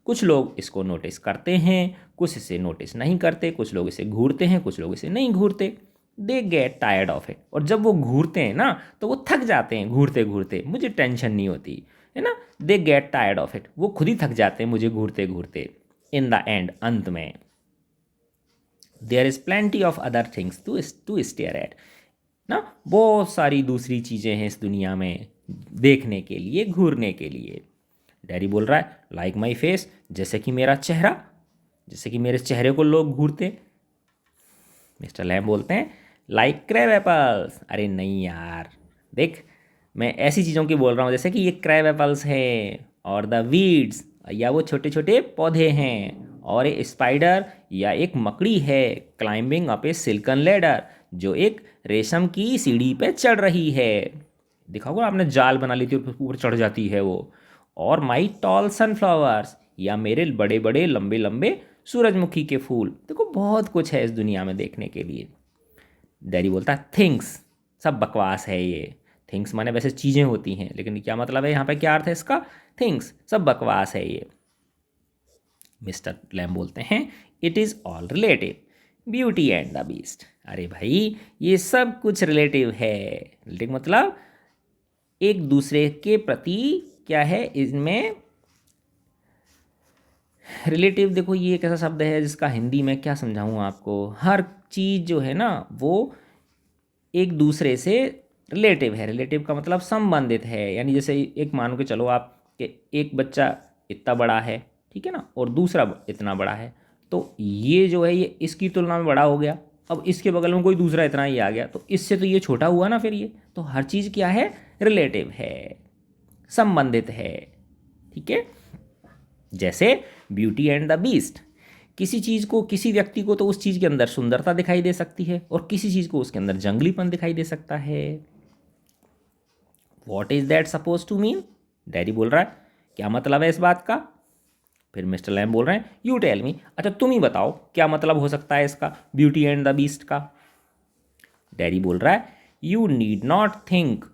कुछ लोग इसको नोटिस करते हैं, कुछ इसे नोटिस नहीं करते, कुछ लोग इसे घूरते हैं, कुछ लोग इसे नहीं घूरते। They get tired of it, और जब वो घूरते हैं ना तो वो थक जाते हैं घूरते घूरते, मुझे टेंशन नहीं होती है ना। दे गेट टायर्ड ऑफ इट, वो खुद ही थक जाते हैं मुझे घूरते घूरते। इन द एंड, अंत में, there is plenty of other things to stare at, ना बहुत सारी दूसरी चीज़ें हैं इस दुनिया में देखने के लिए, घूरने के लिए। डैडी बोल रहा है लाइक माई फेस, जैसे कि मेरा चेहरा, जैसे कि मेरे चेहरे को लोग घूरते। मिस्टर लैम बोलते हैं लाइक क्रैब एपल्स, अरे नहीं यार, देख मैं ऐसी चीज़ों की बोल रहा हूँ जैसे कि ये क्रैब एपल्स है, और द वीड्स, या वो छोटे छोटे पौधे हैं, और एक स्पाइडर या एक मकड़ी है, क्लाइंबिंग अप ए सिल्कन लेडर, जो एक रेशम की सीढ़ी पे चढ़ रही है। देखा होगा आपने, जाल बना ली थी और ऊपर चढ़ जाती है वो। और माई टॉल सनफ्लावर्स, या मेरे बड़े बड़े लंबे लंबे सूरजमुखी के फूल। देखो बहुत कुछ है इस दुनिया में देखने के लिए। डैडी बोलता है थिंग्स, सब बकवास है ये। थिंग्स माने वैसे चीज़ें होती हैं, लेकिन क्या मतलब है यहाँ पे, क्या अर्थ है इसका, थिंग्स, सब बकवास है ये। मिस्टर लैम बोलते हैं it is all relative, beauty and the beast, अरे भाई ये सब कुछ रिलेटिव है। रिलेटिव मतलब एक दूसरे के प्रति क्या है इसमें, रिलेटिव। देखो ये एक ऐसा शब्द है जिसका हिंदी में क्या समझाऊँ आपको, हर चीज़ जो है ना वो एक दूसरे से रिलेटिव है। रिलेटिव का मतलब संबंधित है, यानी जैसे एक मान के चलो आप कि एक बच्चा इतना बड़ा है, ठीक है ना, और दूसरा इतना बड़ा है, तो ये जो है ये इसकी तुलना में बड़ा हो गया, अब इसके बगल में कोई दूसरा इतना ही आ गया तो इससे तो ये छोटा हुआ ना फिर ये, तो हर चीज़ क्या है, रिलेटिव है, संबंधित है, ठीक है। जैसे ब्यूटी एंड द बीस्ट, किसी चीज़ को, किसी व्यक्ति को तो उस चीज़ के अंदर सुंदरता दिखाई दे सकती है, और किसी चीज़ को उसके अंदर जंगलीपन दिखाई दे सकता है। What is that suppose to mean, Derry बोल रहा है क्या मतलब है इस बात का। फिर मिस्टर लैम बोल रहे हैं यू टेल मी, अच्छा तुम ही बताओ क्या मतलब हो सकता है इसका, ब्यूटी एंड द बीस्ट का। डैडी बोल रहा है you need not think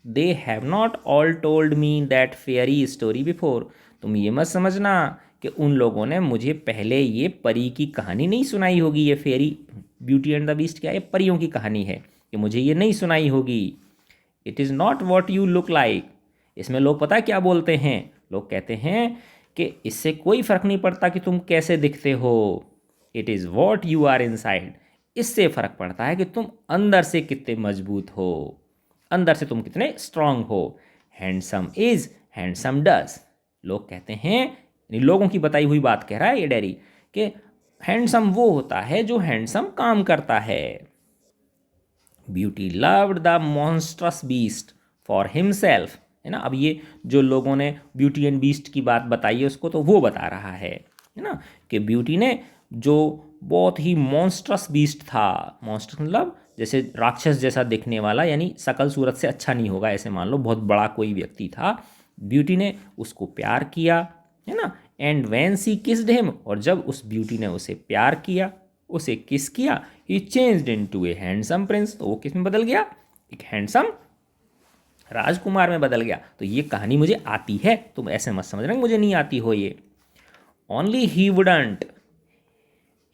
they have not all told me that fairy story before, तुम ये मत समझना कि उन लोगों ने मुझे पहले ये परी की कहानी नहीं सुनाई होगी, ये फेरी ब्यूटी एंड द बीस्ट क्या है, परियों की कहानी है, कि मुझे ये नहीं सुनाई होगी। It is not what you look like. इसमें लोग पता है क्या बोलते हैं, लोग कहते हैं कि इससे कोई फर्क नहीं पड़ता कि तुम कैसे दिखते हो, it is what you are inside. इससे फर्क पड़ता है कि तुम अंदर से कितने मजबूत हो, अंदर से तुम कितने स्ट्रांग हो। Handsome is handsome does. लोग कहते हैं, यानी लोगों की बताई हुई बात कह रहा है ये डेरी, कि हैंडसम वो होता है जो हैंडसम काम करता है। Beauty loved the monstrous beast for himself, है ना। अब ये जो लोगों ने ब्यूटी एंड बीस्ट की बात बताई है उसको तो वो बता रहा है ना, कि ब्यूटी ने जो बहुत ही मॉन्स्ट्रस बीस्ट था, मॉन्स्ट्रस मतलब जैसे राक्षस जैसा दिखने वाला, यानी शकल सूरत से अच्छा नहीं होगा ऐसे मान लो, बहुत बड़ा कोई व्यक्ति था, ब्यूटी ने उसको प्यार किया, है ना। And when she kissed him, और जब उस ब्यूटी ने उसे प्यार किया, उसे किस किया, he changed into a handsome prince, तो वो किस में बदल गया, एक हैंडसम राजकुमार में बदल गया। तो ये कहानी मुझे आती है, तुम ऐसे मत समझना मुझे नहीं आती हो ये। Only he wouldn't,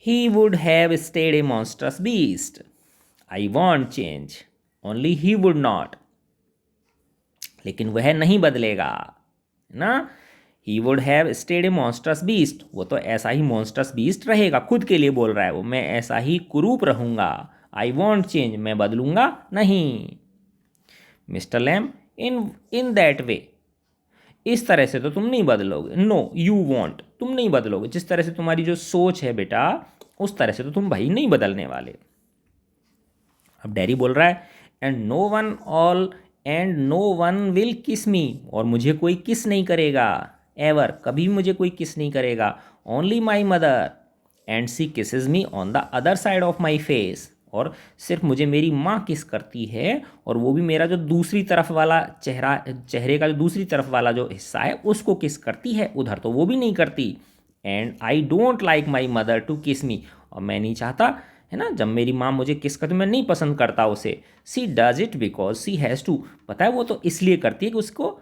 he would have stayed A monstrous beast, I want change, only he would not, लेकिन वह नहीं बदलेगा ना। ही would have stayed A monstrous beast, वो तो ऐसा ही मॉन्स्ट्रस बीस्ट रहेगा, खुद के लिए बोल रहा है वो, मैं ऐसा ही कुरूप रहूंगा। आई वॉन्ट चेंज, मैं बदलूंगा नहीं। Mister Lamb, in in that way, इस तरह से तो तुम नहीं बदलोगे। नो यू वॉन्ट, तुम नहीं बदलोगे, जिस तरह से तुम्हारी जो सोच है बेटा उस तरह से तो तुम भाई नहीं बदलने वाले। अब डैरी बोल रहा है, एंड नो वन विल किस मी, और मुझे कोई किस नहीं करेगा, एवर, कभी भी मुझे कोई किस नहीं करेगा। Only my mother, and she kisses me on the other side of my face, और सिर्फ मुझे मेरी माँ किस करती है, और वो भी मेरा जो दूसरी तरफ वाला चेहरे का जो दूसरी तरफ वाला जो हिस्सा है उसको किस करती है, उधर तो वो भी नहीं करती। And I don't like my mother to kiss me, और मैं नहीं चाहता, है ना, जब मेरी माँ मुझे किस करती मैं नहीं पसंद करता उसे। She does it because she has to, पता है वो तो इसलिए करती है कि उसको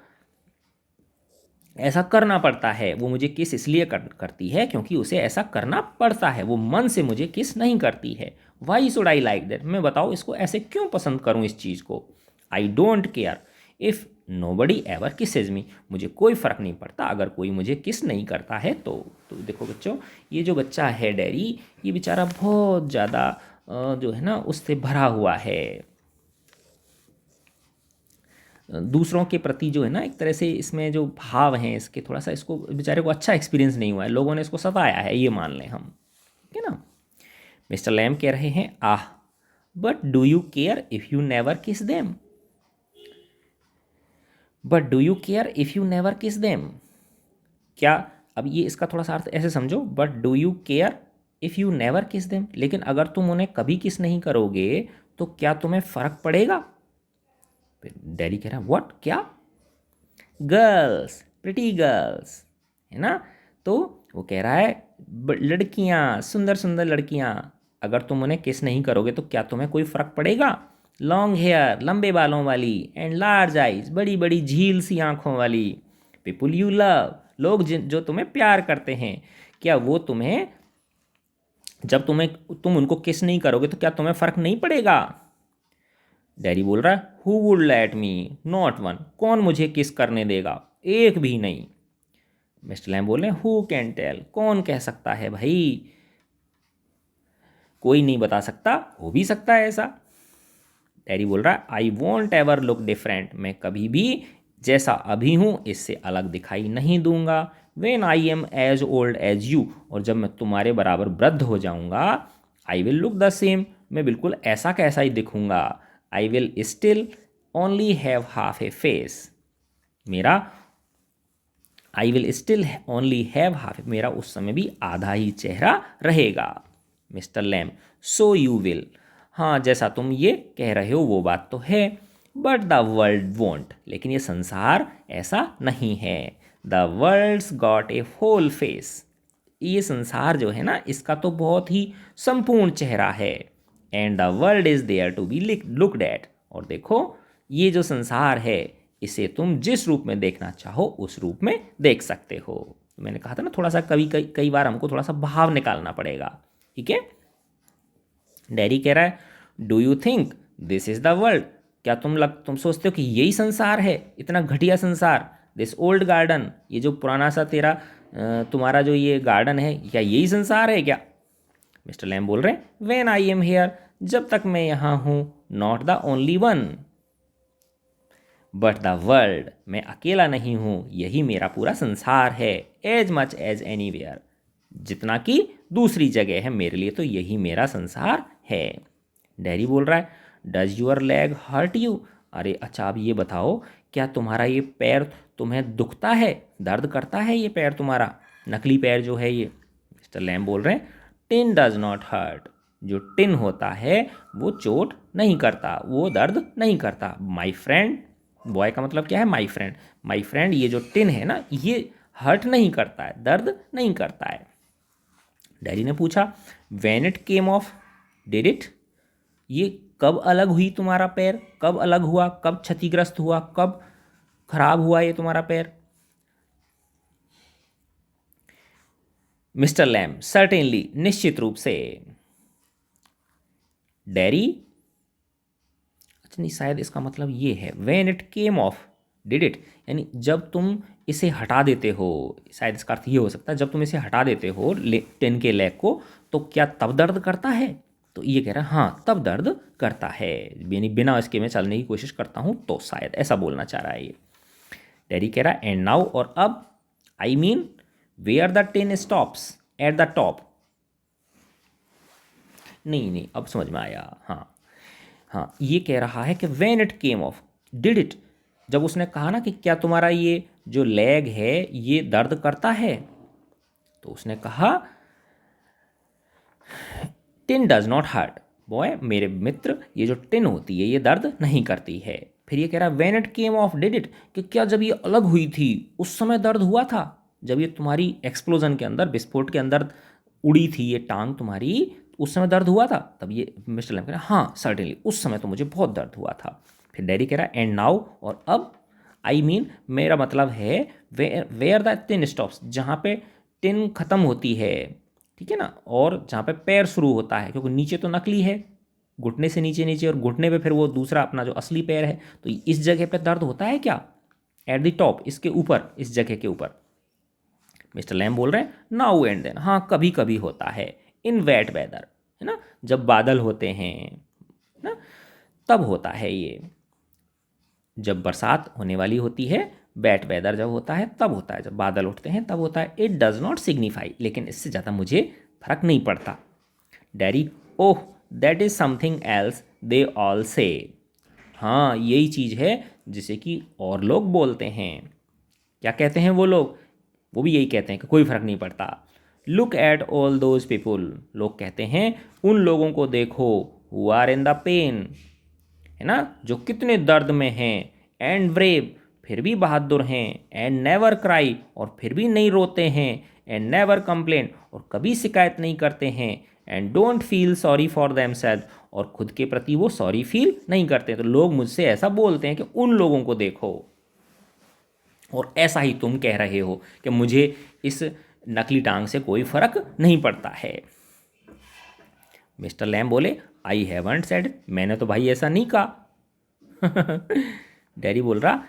ऐसा करना पड़ता है, वो मुझे किस इसलिए करती है क्योंकि उसे ऐसा करना पड़ता है, वो मन से मुझे किस नहीं करती है। Why should I like that, मैं बताओ इसको ऐसे क्यों पसंद करूँ इस चीज़ को। I don't care if nobody ever kisses me, मुझे कोई फ़र्क नहीं पड़ता अगर कोई मुझे किस नहीं करता है तो देखो बच्चों, ये जो बच्चा है डैरी, ये बेचारा बहुत ज़्यादा जो है ना उससे भरा हुआ है, दूसरों के प्रति जो है ना एक तरह से इसमें जो भाव हैं इसके, थोड़ा सा इसको बेचारे को अच्छा एक्सपीरियंस नहीं हुआ है, लोगों ने इसको सताया है ये मान लें हम, ठीक है ना। मिस्टर लैम कह रहे हैं, ah but do you care if you never kiss them, but do you care if you never kiss them, क्या, अब ये इसका थोड़ा सा अर्थ ऐसे समझो, but do you care if you never kiss them, लेकिन अगर तुम उन्हें कभी किस नहीं करोगे तो क्या तुम्हें फ़र्क पड़ेगा। डैडी कह रहा है व्हाट, क्या, गर्ल्स, प्रिटी गर्ल्स, है ना। तो वो कह रहा है लड़कियां, सुंदर सुंदर लड़कियां, अगर तुम उन्हें किस नहीं करोगे तो क्या तुम्हें कोई फ़र्क पड़ेगा। लॉन्ग हेयर, लंबे बालों वाली, एंड लार्ज आइज, बड़ी बड़ी झील सी आँखों वाली, पीपुल यू लव, लोग जो तुम्हें प्यार करते हैं, क्या वो तुम्हें, जब तुम उनको किस नहीं करोगे तो क्या तुम्हें फ़र्क नहीं पड़ेगा। डैडी बोल रहा है, who would let me, not one, कौन मुझे किस करने देगा, एक भी नहीं। मिस्टर लैम बोल रहे हैं, हु कैन टेल, कौन कह सकता है भाई, कोई नहीं बता सकता, हो भी सकता है ऐसा। डैडी बोल रहा है, I want ever look different, मैं कभी भी जैसा अभी हूँ इससे अलग दिखाई नहीं दूंगा। When I am as old as you, और जब मैं तुम्हारे बराबर वृद्ध हो जाऊंगा, I will look the same, मैं बिल्कुल ऐसा कैसा ही दिखूंगा। I will still only have half a face, मेरा I will still only have half, मेरा उस समय भी आधा ही चेहरा रहेगा। Mr Lamb, so you will, हाँ जैसा तुम ये कह रहे हो वो बात तो है, बट द वर्ल्ड वोंट, लेकिन ये संसार ऐसा नहीं है। The world's got a whole face, ये संसार जो है ना इसका तो बहुत ही संपूर्ण चेहरा है। And the world is there to be looked at, और देखो ये जो संसार है इसे तुम जिस रूप में देखना चाहो उस रूप में देख सकते हो। मैंने कहा था ना थोड़ा सा कई बार हमको थोड़ा सा भाव निकालना पड़ेगा, ठीक है। डैडी कह रहा है do you think this is the world, क्या तुम सोचते हो कि यही संसार है, इतना घटिया संसार। दिस ओल्ड गार्डन, ये जो पुराना सा तुम्हारा जो ये गार्डन है, क्या यही संसार है क्या। मिस्टर लैम बोल रहे हैं व्हेन आई एम हेयर, जब तक मैं यहाँ हूँ, not the only one but the world, मैं अकेला नहीं हूँ, यही मेरा पूरा संसार है। एज मच एज एनीवेयर, जितना कि दूसरी जगह है, मेरे लिए तो यही मेरा संसार है। डैडी बोल रहा है does your leg hurt you, अरे अच्छा अब ये बताओ क्या तुम्हारा ये पैर तुम्हें दुखता है, दर्द करता है ये पैर तुम्हारा, नकली पैर जो है ये। मिस्टर लैम बोल रहे हैं टिन डज नॉट हर्ट, जो टिन होता है वो चोट नहीं करता, वो दर्द नहीं करता। माई फ्रेंड, बॉय का मतलब क्या है, माई फ्रेंड, माई फ्रेंड ये जो टिन है ना ये हर्ट नहीं करता है, दर्द नहीं करता है। डैडी ने पूछा when it came of did it, ये कब अलग हुई तुम्हारा पैर, कब अलग हुआ, कब क्षतिग्रस्त हुआ, कब खराब हुआ ये तुम्हारा पैर। मिस्टर लैम सर्टेनली, निश्चित रूप से। डैडी, अच्छा नहीं शायद इसका मतलब ये है when it came of did it, यानी जब तुम इसे हटा देते हो, शायद इसका अर्थ ये हो सकता है जब तुम इसे हटा देते हो टिन के लेग को, तो क्या तब दर्द करता है। तो ये कह रहा है हाँ तब दर्द करता है, यानी बिना इसके मैं चलने की कोशिश करता हूँ, तो शायद ऐसा बोलना चाह रहा है ये। डैडी कह रहा है एंड नाउ, और अब, I mean where the tin stops at the top. नहीं अब समझ में आया, हाँ ये कह रहा है कि when it came of did it, जब उसने कहा ना कि क्या तुम्हारा ये जो लेग है ये दर्द करता है, तो उसने कहा tin does not hurt, boy मेरे मित्र ये जो टिन होती है ये दर्द नहीं करती है। फिर ये कह रहा है when it came of did it, कि क्या जब ये अलग हुई थी उस समय दर्द हुआ था, जब ये तुम्हारी एक्सप्लोजन के अंदर, विस्फोट के अंदर उड़ी थी ये टांग तुम्हारी, उस समय दर्द हुआ था। तब ये मिस्टर लैम कह रहा है हाँ सर्टेनली उस समय तो मुझे बहुत दर्द हुआ था। फिर डैडी कह रहा है एंड नाउ, और अब, आई मीन मेरा मतलब है वेयर द टिन स्टॉप्स, जहाँ पे टिन ख़त्म होती है, ठीक है ना, और जहाँ पे पैर शुरू होता है, क्योंकि नीचे तो नकली है, घुटने से नीचे नीचे, और घुटने पे फिर वो दूसरा अपना जो असली पैर है, तो इस जगह पे दर्द होता है क्या, एट द टॉप, इसके ऊपर, इस जगह के ऊपर। मिस्टर लैम बोल रहे हैं नाउ एंड देन, हाँ कभी कभी होता है, इन वेट वेदर, है ना, जब बादल होते हैं ना तब होता है ये, जब बरसात होने वाली होती है, बैट वेदर जब होता है तब होता है, जब बादल उठते हैं तब होता है। इट डज नॉट सिग्निफाई, लेकिन इससे ज़्यादा मुझे फर्क नहीं पड़ता। Daddy oh that is something else they all से, हाँ यही चीज़ है जिसे कि और लोग बोलते हैं। क्या कहते हैं वो लोग, वो भी यही कहते हैं कि कोई फ़र्क नहीं पड़ता। Look at all those people, लोग कहते हैं उन लोगों को देखो, who are in the pain, है ना, जो कितने दर्द में हैं, एंड ब्रेव, फिर भी बहादुर हैं, एंड नेवर क्राई, और फिर भी नहीं रोते हैं, एंड नेवर कंप्लेन, और कभी शिकायत नहीं करते हैं, and don't feel sorry for them self, और खुद के प्रति वो सॉरी फील नहीं करते। तो लोग मुझसे ऐसा बोलते हैं कि उन लोगों को देखो, और ऐसा ही तुम कह रहे हो कि मुझे इस नकली टांग से कोई फर्क नहीं पड़ता है। मिस्टर लैम बोले आई हैवंट सेड, मैंने तो भाई ऐसा नहीं कहा। डैडी बोल रहा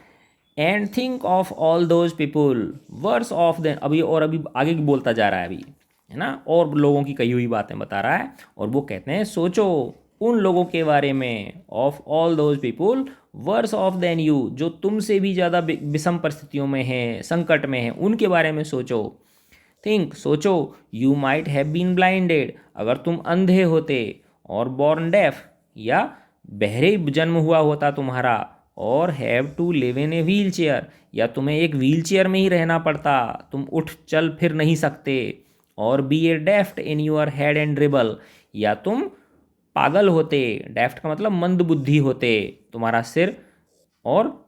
and think of all those people worse off them, अभी और अभी आगे बोलता जा रहा है अभी, है ना, और लोगों की कही हुई बातें बता रहा है, और वो कहते हैं सोचो उन लोगों के बारे में, of all those people worse off than you, जो तुमसे भी ज़्यादा विषम परिस्थितियों में हैं, संकट में हैं, उनके बारे में सोचो। थिंक, सोचो, you might have been blinded, अगर तुम अंधे होते, और बॉर्न डेफ, या बहरे जन्म हुआ होता तुम्हारा, और have to live in a wheelchair, या तुम्हें एक व्हील चेयर में ही रहना पड़ता, तुम उठ चल फिर नहीं सकते, और be a daft in your head and dribble, या तुम पागल होते, डेफ्ट का मतलब मंद बुद्धि होते, तुम्हारा सिर, और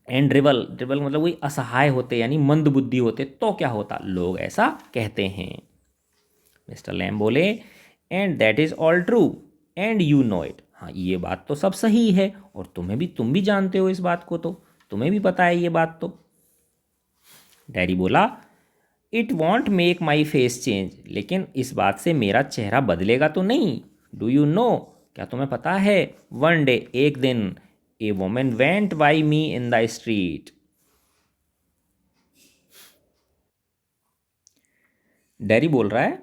एंड ड्रिबल, ड्रिबल मतलब वही असहाय होते यानी मंद बुद्धि होते, तो क्या होता, लोग ऐसा कहते हैं। मिस्टर लैम बोले and that is all true and you know it, हाँ ये बात तो सब सही है, और तुम भी जानते हो इस बात को, तो तुम्हें भी पता है ये बात तो। डैडी बोला it won't make my face change, लेकिन इस बात से मेरा चेहरा बदलेगा तो नहीं, डू यू नो, क्या तुम्हें पता है, वन डे, एक दिन, a women went by me in the street. Derry बोल रहा है,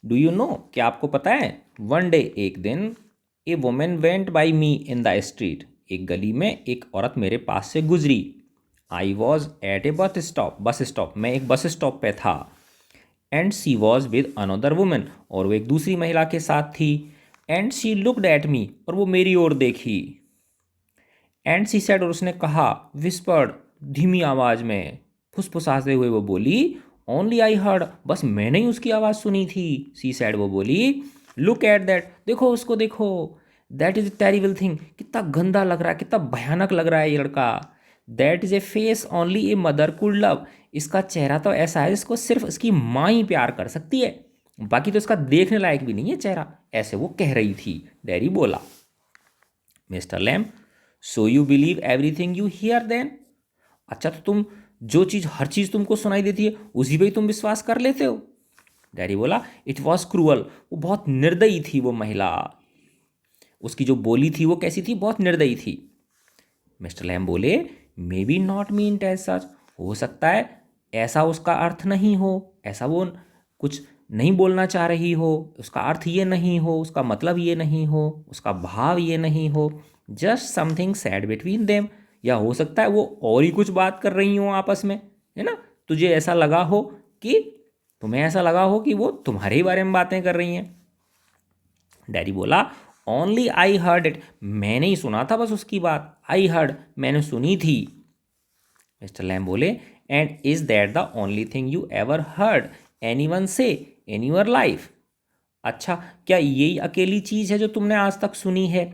डू यू नो, क्या आपको पता है, वन डे, एक दिन, a women went by me in the street, एक गली में एक औरत मेरे पास से गुजरी। I was at A bus stop, मैं एक बस स्टॉप पे था। And she was with another women, और वो एक दूसरी महिला के साथ थी। And she looked at me, और वो मेरी ओर देखी। एंड सी सेड, और उसने कहा, विस्पर्ड, धीमी आवाज में, फुसफुसाते हुए वो बोली, ओनली आई हर्ड, बस मैंने ही उसकी आवाज़ सुनी थी। सी सेड, वो बोली, लुक एट दैट, देखो उसको देखो, that is a terrible thing, कितना गंदा लग रहा है, कितना भयानक लग रहा है ये लड़का। That is a face only a mother could love, इसका चेहरा तो ऐसा है जिसको सिर्फ इसकी माँ ही प्यार कर सकती है, बाकी तो इसका देखने लायक भी नहीं है चेहरा, ऐसे वो कह रही थी। डैरी बोला, mister Lamb, so you believe everything you hear then, अच्छा तो तुम जो चीज़, हर चीज़ तुमको सुनाई देती है उसी पे ही तुम विश्वास कर लेते हो। डैडी बोला, इट वॉज क्रूअल, वो बहुत निर्दयी थी वो महिला, उसकी जो बोली थी वो कैसी थी, बहुत निर्दयी थी। मिस्टर लैम बोले, maybe not meant as such, हो सकता है ऐसा उसका अर्थ नहीं हो, ऐसा वो कुछ नहीं बोलना चाह रही हो, उसका अर्थ ये नहीं हो, उसका मतलब ये नहीं हो, उसका भाव ये नहीं हो, just something sad between them, या हो सकता है वो और ही कुछ बात कर रही हो आपस में, है ना, तुझे ऐसा लगा हो कि, तुम्हें ऐसा लगा हो कि वो तुम्हारे ही बारे में बातें कर रही हैं। डैडी बोला, ओनली आई हर्ड इट, मैंने ही सुना था बस उसकी बात, आई हर्ड, मैंने सुनी थी। मिस्टर लैम बोले, and is that the only thing you ever heard anyone से इन योर लाइफ, अच्छा क्या यही अकेली चीज़ है जो तुमने आज तक सुनी है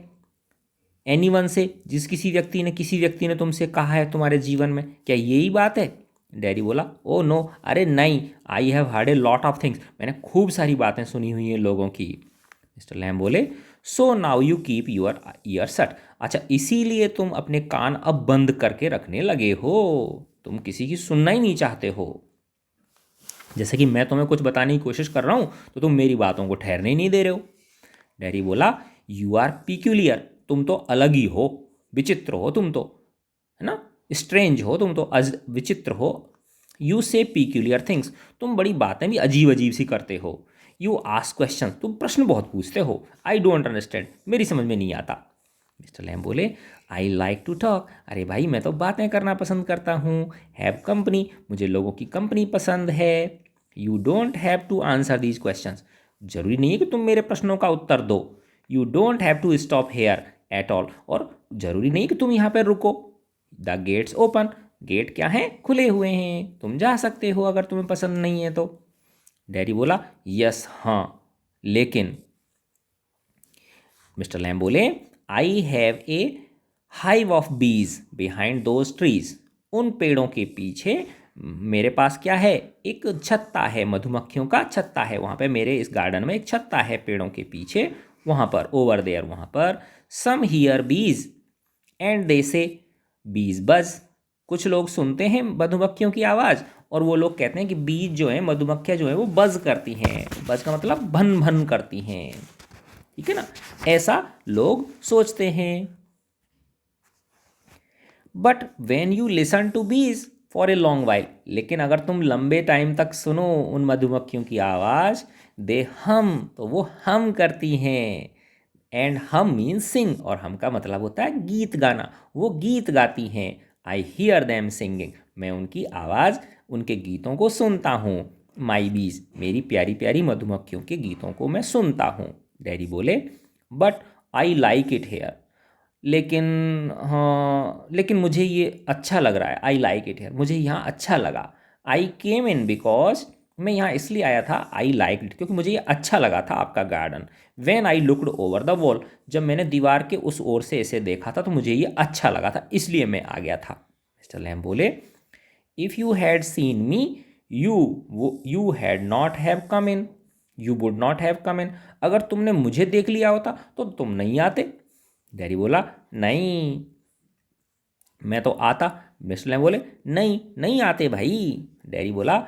एनीवन से, किसी व्यक्ति ने तुमसे कहा है तुम्हारे जीवन में, क्या यही बात है। डैडी बोला, ओ नो, अरे नहीं, I have heard a lot of things, मैंने खूब सारी बातें सुनी हुई हैं लोगों की। मिस्टर लैम बोले, so now you keep your ear shut, अच्छा इसीलिए तुम अपने कान अब बंद करके रखने लगे हो, तुम किसी की सुनना ही नहीं चाहते हो। जैसे कि मैं तुम्हें कुछ बताने की कोशिश कर रहा हूँ तो तुम मेरी बातों को ठहरने ही नहीं दे रहे हो। डैडी बोला, यू आर पिक्यूलियर, तुम तो अलग ही हो, विचित्र हो तुम तो, है ना, स्ट्रेंज हो तुम तो, विचित्र हो। यू से पिक्यूलियर थिंग्स, तुम बड़ी बातें भी अजीब अजीब सी करते हो। यू आस्क क्वेश्चन, तुम प्रश्न बहुत पूछते हो। आई डोंट अंडरस्टैंड, मेरी समझ में नहीं आता। मिस्टर लैम बोले, आई लाइक टू टॉक, अरे भाई मैं तो बातें करना पसंद करता हूँ। हैव कंपनी, मुझे लोगों की कंपनी पसंद है। You don't have to answer these question, जरूरी नहीं है कि तुम मेरे प्रश्नों का उत्तर दो। You don't have to stop here at all, और जरूरी नहीं कि तुम यहाँ पर रुको। द गेट्स ओपन, गेट क्या है, खुले हुए हैं, तुम जा सकते हो अगर तुम्हें पसंद नहीं है तो। डैडी बोला, यस हाँ, लेकिन। मिस्टर लैम बोले, I have a hive of बीज बिहाइंड दोज ट्रीज, उन पेड़ों के पीछे मेरे पास क्या है, एक छत्ता है, मधुमक्खियों का छत्ता है, वहाँ पे मेरे इस गार्डन में एक छत्ता है पेड़ों के पीछे, वहाँ पर, ओवर देयर, वहाँ पर। सम हियर बीज एंड दे से बीज बज, कुछ लोग सुनते हैं मधुमक्खियों की आवाज़ और वो लोग कहते हैं कि बीज जो है, मधुमक्खियाँ जो है वो बज करती हैं, बज का मतलब भन भन करती हैं, ठीक है ना, ऐसा लोग सोचते हैं। But when you listen to bees for a long while, लेकिन अगर तुम लंबे टाइम तक सुनो उन मधुमक्खियों की आवाज़, दे हम, तो वो हम करती हैं। एंड हम मीन्स सिंग, और हम का मतलब होता है गीत गाना, वो गीत गाती हैं। आई हियर दैम सिंगिंग, मैं उनकी आवाज़, उनके गीतों को सुनता हूँ। माई बीज, मेरी प्यारी प्यारी मधुमक्खियों के गीतों को मैं सुनता हूँ। डैडी बोले, but I like it hair, लेकिन हाँ, लेकिन मुझे ये अच्छा लग रहा है। आई लाइक इट हेयर, मुझे यहाँ अच्छा लगा। आई केम इन बिकॉज, मैं यहाँ इसलिए आया था, आई लाइक इट, क्योंकि मुझे ये अच्छा लगा था आपका garden. When I looked over the wall, जब मैंने दीवार के उस ओर से इसे देखा था तो मुझे ये अच्छा लगा था, इसलिए मैं आ गया था। मिस्टर लैम बोले, if you had seen me, you had not have come in, you would not have come in, अगर तुमने मुझे देख लिया होता तो तुम नहीं आते। डैडी बोला, नहीं मैं तो आता। मिस्टर लैम बोले, नहीं नहीं आते भाई। डैडी बोला,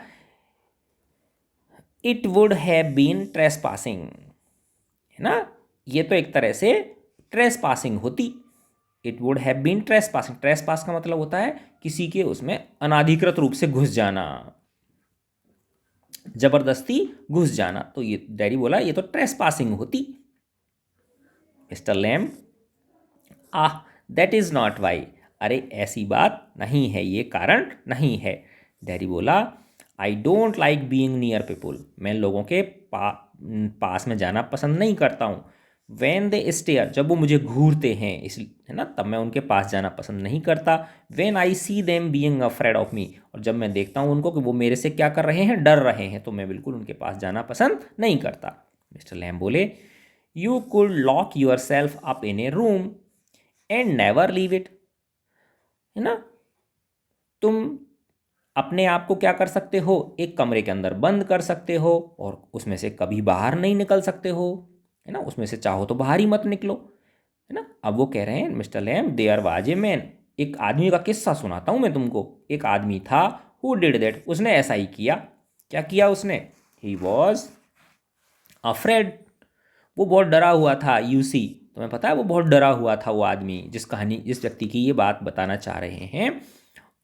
it would have been trespassing, है ना, ये तो एक तरह से ट्रेस पासिंग होती, it would have been trespassing. Trespass का मतलब होता है किसी के उसमें अनाधिकृत रूप से घुस जाना, जबरदस्ती घुस जाना। तो ये डैडी बोला ये तो ट्रेस पासिंग होती। Mister Lamb, ah that is not why, अरे ऐसी बात नहीं है, ये कारण नहीं है। डैडी बोला आई don't like being near people, मैं लोगों के पास में जाना पसंद नहीं करता हूँ। वैन दे स्टेयर, जब वो मुझे घूरते हैं इस है ना, तब मैं उनके पास जाना पसंद नहीं करता। When I see them being afraid of मी, और जब मैं देखता हूँ उनको कि वो मेरे से क्या कर रहे हैं, डर रहे हैं, तो मैं बिल्कुल उनके पास जाना पसंद नहीं करता। मिस्टर लैम बोले you could lock yourself up in a room and never leave it, है ना, तुम अपने आप को क्या कर सकते हो, एक कमरे के अंदर बंद कर सकते हो और उसमें से कभी बाहर नहीं निकल सकते हो, है ना, उसमें से चाहो तो बाहर ही मत निकलो, है ना। अब वो कह रहे हैं mister Lamb there was a man, एक आदमी का किस्सा सुनाता हूँ मैं तुमको। एक आदमी था हु डिड दैट, उसने ऐसा ही किया। क्या किया उसने, ही वॉज अफ्रेड, वो बहुत डरा हुआ था। यू सी, तुम्हें पता है वो बहुत डरा हुआ था वो आदमी, जिस व्यक्ति की ये बात बताना चाह रहे हैं।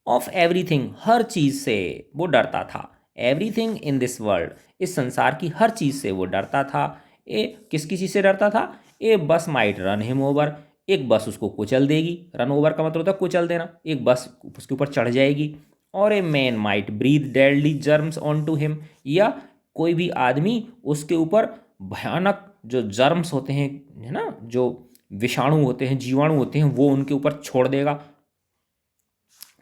ऑफ एवरीथिंग, हर चीज़ से वो डरता था। एवरीथिंग इन दिस वर्ल्ड, इस संसार की हर चीज़ से वो डरता था। किसकी चीज़ से डरता था, ए बस माइट रन हिम ओवर, एक बस उसको कुचल देगी। रन ओवर का मतलब होता है कुचल देना, एक बस उसके ऊपर चढ़ जाएगी। और a man might breathe deadly germs on to him, या कोई भी आदमी उसके ऊपर भयानक जो जर्म्स होते हैं, है ना, जो विषाणु होते हैं, जीवाणु होते हैं, वो उनके ऊपर छोड़ देगा,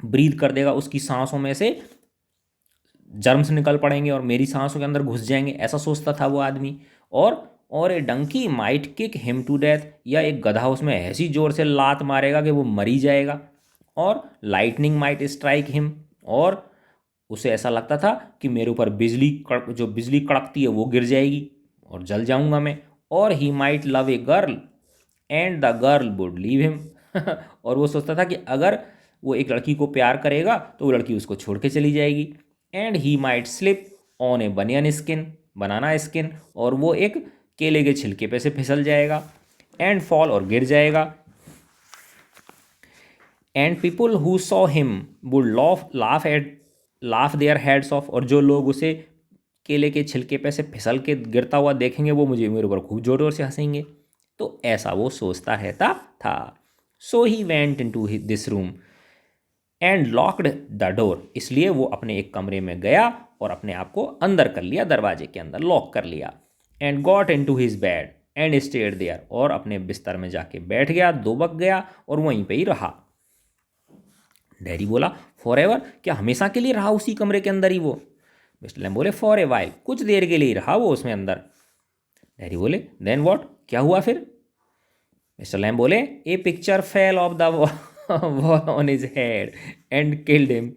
ब्रीथ कर देगा, उसकी सांसों में से जर्म्स निकल पड़ेंगे और मेरी सांसों के अंदर घुस जाएंगे, ऐसा सोचता था वो आदमी। और a donkey might kick him to death, या एक गधा उसमें ऐसी जोर से लात मारेगा कि वो मरी जाएगा। और लाइटनिंग माइट स्ट्राइक हिम, और उसे ऐसा लगता था कि मेरे ऊपर जो बिजली कड़कती है वो गिर जाएगी और जल जाऊंगा मैं। और he might love a girl and the girl would leave him और वो सोचता था कि अगर वो एक लड़की को प्यार करेगा तो वो लड़की उसको छोड़ के चली जाएगी। And he might slip on A banyan skin, banana skin, और वो एक केले के छिलके पे से फिसल जाएगा। एंड फॉल, और गिर जाएगा। And people who saw him would laugh their heads of, और जो लोग उसे केले के छिलके पे से फिसल के गिरता हुआ देखेंगे वो मेरे ऊपर खूब जोर जोर से हंसेंगे। तो ऐसा वो सोचता रहता था। So he went into this room and locked the door, इसलिए वो अपने एक कमरे में गया और अपने आप को अंदर कर लिया, दरवाजे के अंदर लॉक कर लिया। And got into his bed and stayed there, और अपने बिस्तर में जाके बैठ गया, दुबक गया और वहीं पे ही रहा। डैडी बोला फॉर एवर, क्या हमेशा के लिए रहा उसी कमरे के अंदर ही वो। मिस्टर लैम बोले फॉर ए वाइल, कुछ देर के लिए ही रहा वो उसमें अंदर। डैडी बोले देन व्हाट, क्या हुआ फिर। मिस्टर लैम बोले a picture fell off the wall on his head and killed him,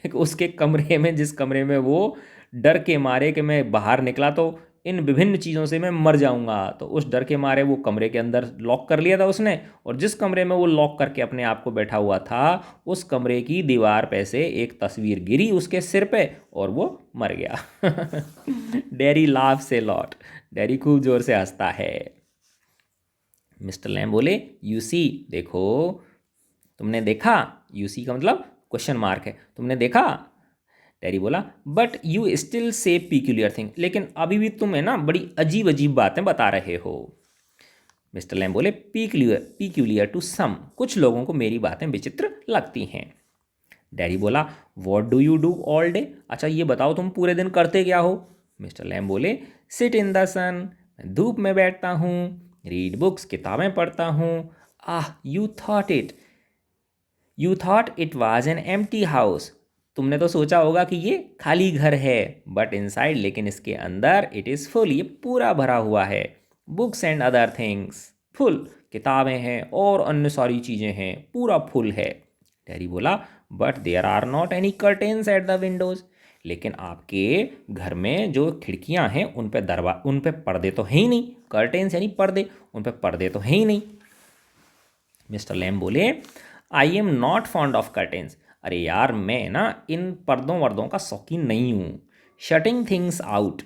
उसके कमरे में, जिस कमरे में वो डर के मारे कि मैं बाहर निकला तो इन विभिन्न चीज़ों से मैं मर जाऊंगा, तो उस डर के मारे वो कमरे के अंदर लॉक कर लिया था उसने, और जिस कमरे में वो लॉक करके अपने आप को बैठा हुआ था उस कमरे की दीवार पे से एक तस्वीर गिरी उसके सिर पे और वो मर गया। डैडी लाफ से लॉट, डैडी खूब जोर से हंसता है। मिस्टर लैम बोले यू सी, देखो, तुमने देखा, यू सी का मतलब क्वेश्चन मार्क है, तुमने देखा। डैडी बोला but you still say पीक्यूलियर thing, लेकिन अभी भी तुम है ना बड़ी अजीब अजीब बातें बता रहे हो। मिस्टर लैम बोले पीक्यूलियर टू सम, कुछ लोगों को मेरी बातें विचित्र लगती हैं। डैडी बोला what do you do all day, अच्छा ये बताओ तुम पूरे दिन करते क्या हो। मिस्टर लैम बोले सिट इन द सन, मैं धूप में बैठता हूँ, रीड बुक्स, किताबें पढ़ता हूँ। Ah you thought it was an empty house, तुमने तो सोचा होगा कि ये खाली घर है, बट इनसाइड, लेकिन इसके अंदर, इट इज़ फुल, ये पूरा भरा हुआ है। Books and other things, full, किताबें हैं और अन्य सारी चीज़ें हैं, पूरा फुल है। डैडी बोला but there are not any curtains at the windows, लेकिन आपके घर में जो खिड़कियां हैं उन पे पर्दे तो हैं ही नहीं, कर्टेन्स यानी पर्दे, उन पे पर्दे तो हैं ही नहीं। मिस्टर लैम बोले आई am not fond of curtains, अरे यार मैं ना इन पर्दों वर्दों का शौकीन नहीं हूँ। Shutting things out,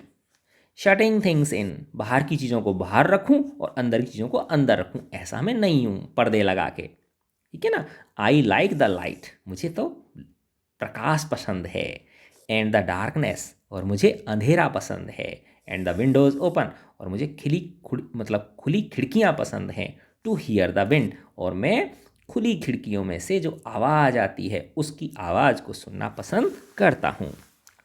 shutting things in, बाहर की चीज़ों को बाहर रखूं और अंदर की चीज़ों को अंदर रखूं, ऐसा मैं नहीं हूं पर्दे लगा के, ठीक है ना। आई लाइक द लाइट, मुझे तो प्रकाश पसंद है। एंड द डार्कनेस, और मुझे अंधेरा पसंद है। एंड द विंडोज़ ओपन, और मुझे मतलब खुली खिड़कियाँ पसंद हैं। टू हियर द विंड, और मैं खुली खिड़कियों में से जो आवाज़ आती है उसकी आवाज़ को सुनना पसंद करता हूँ।